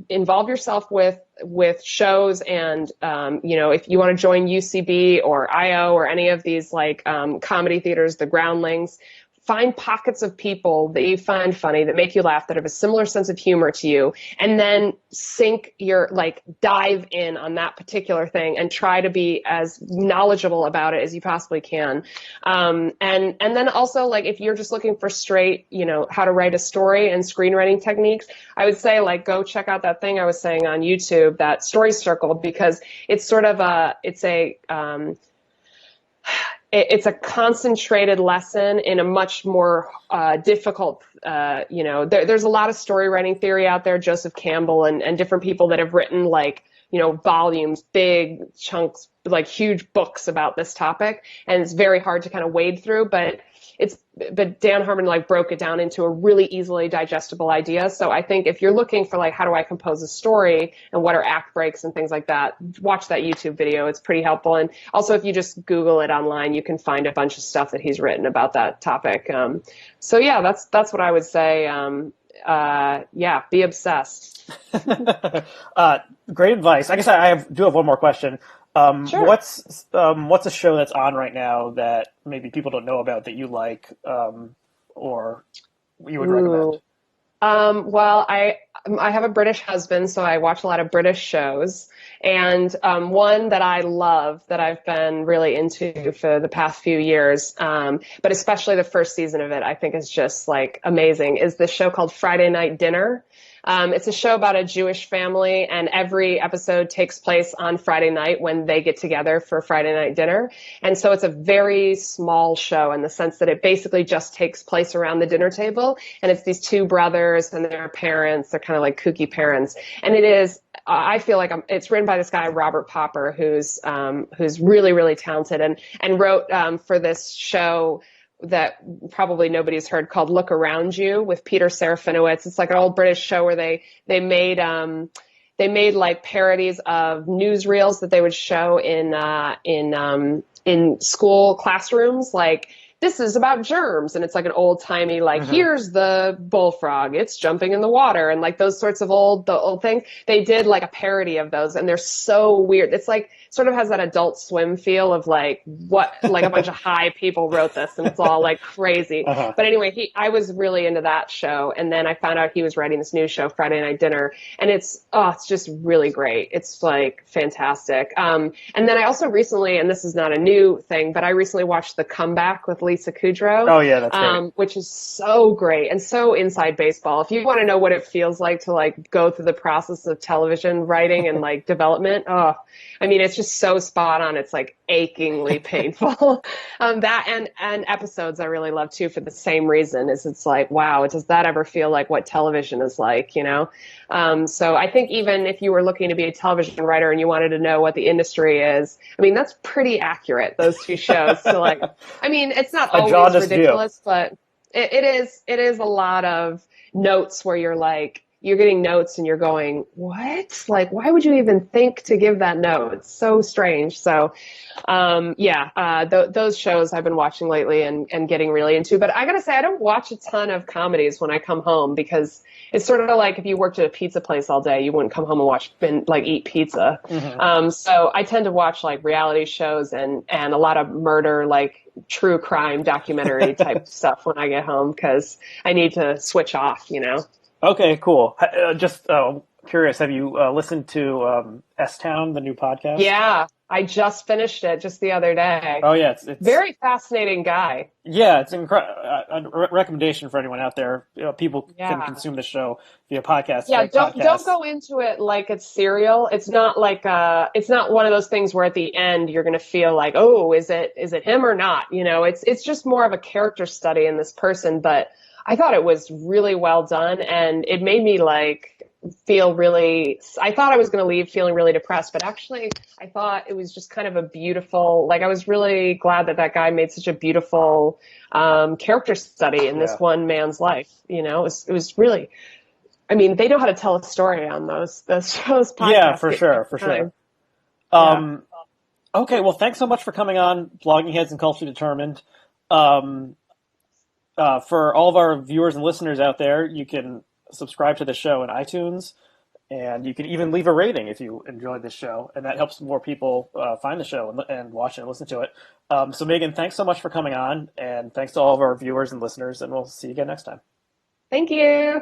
involve yourself with shows, and if you want to join UCB or IO or any of these like comedy theaters, the Groundlings, find pockets of people that you find funny, that make you laugh, that have a similar sense of humor to you, and then dive in on that particular thing and try to be as knowledgeable about it as you possibly can. And then also, like, if you're just looking for straight, how to write a story and screenwriting techniques, I would say, like, go check out that thing I was saying on YouTube, that Story Circle, because it's sort of it's a concentrated lesson in a much more difficult, there's a lot of story writing theory out there, Joseph Campbell and different people that have written volumes, big chunks, like huge books about this topic. And it's very hard to kind of wade through, but but Dan Harmon like broke it down into a really easily digestible idea. So I think if you're looking for like, how do I compose a story and what are act breaks and things like that, watch that YouTube video. It's pretty helpful. And also if you just Google it online, you can find a bunch of stuff that he's written about that topic. So yeah, that's what I would say. Yeah, be obsessed. uh, Great advice. I guess do have one more question. Sure. What's a show that's on right now that maybe people don't know about that you like, or you would recommend? Ooh. Well, I have a British husband, so I watch a lot of British shows. And one that I love that I've been really into for the past few years, but especially the first season of it, I think is just like amazing, is this show called Friday Night Dinner. It's a show about a Jewish family, and every episode takes place on Friday night when they get together for Friday night dinner. And so it's a very small show in the sense that it basically just takes place around the dinner table. And it's these two brothers and their parents. They're kind of like kooky parents. And it is, I feel like it's written by this guy, Robert Popper, who's really, really talented and wrote for this show that probably nobody's heard called Look Around You with Peter Serafinowicz. It's like an old British show where they made like parodies of newsreels that they would show in school classrooms, like this is about germs, and it's like an old timey like Hmm. here's the bullfrog, it's jumping in the water, and like those sorts of the old things. They did like a parody of those, and they're so weird. It's like sort of has that Adult Swim feel of like what like a bunch of high people wrote this, and it's all like crazy. Uh-huh. But anyway, I was really into that show, and then I found out he was writing this new show, Friday Night Dinner, and it's just really great. It's like fantastic. And then I also recently, and this is not a new thing, but I recently watched The Comeback with Lisa Kudrow, Oh yeah, that's great. which is so great and so inside baseball. If you want to know what it feels like to like go through the process of television writing and like development, oh, I mean, it's just so spot on. It's like achingly painful. That and episodes I really love too for the same reason. Is it's like, wow, does that ever feel like what television is like? You know. So I think even if you were looking to be a television writer and you wanted to know what the industry is, I mean, that's pretty accurate. Those two shows. So like, I mean, it's not A always jaundiced view. ridiculous, but it is a lot of notes where you're getting notes and you're going, what? Like, why would you even think to give that note? It's so strange. So, yeah, those shows I've been watching lately and getting really into. But I gotta say, I don't watch a ton of comedies when I come home because it's sort of like if you worked at a pizza place all day, you wouldn't come home and eat pizza. Hmm. So I tend to watch like reality shows and a lot of murder, like true crime documentary type stuff when I get home because I need to switch off, you know? Okay, cool. Just curious, have you listened to S-Town, the new podcast? Yeah, I just finished it just the other day. Oh yeah, it's Very fascinating guy. yeah, it's a recommendation for anyone out there. People can Yeah. consume the show via podcast, Yeah, like don't podcasts. go into it like it's serial. It's not like it's not one of those things where at the end you're going to feel like, "Oh, is it him or not?" You know, it's just more of a character study in this person, but I thought it was really well done and it made me like feel really I thought I was going to leave feeling really depressed, but actually I thought it was just kind of a beautiful like I was really glad that guy made such a beautiful character study in this Yeah, one man's life. You know, it was really I mean, they know how to tell a story on those shows. yeah, Podcasts for get sure, for sure. time. Yeah. Um, okay, well, thanks so much for coming on Blogging Heads and Culture Determined. Um, for all of our viewers and listeners out there, you can subscribe to the show in iTunes, and you can even leave a rating if you enjoyed this show, and that helps more people find the show and watch it and listen to it. So, Megan, thanks so much for coming on, and thanks to all of our viewers and listeners, and we'll see you again next time. Thank you.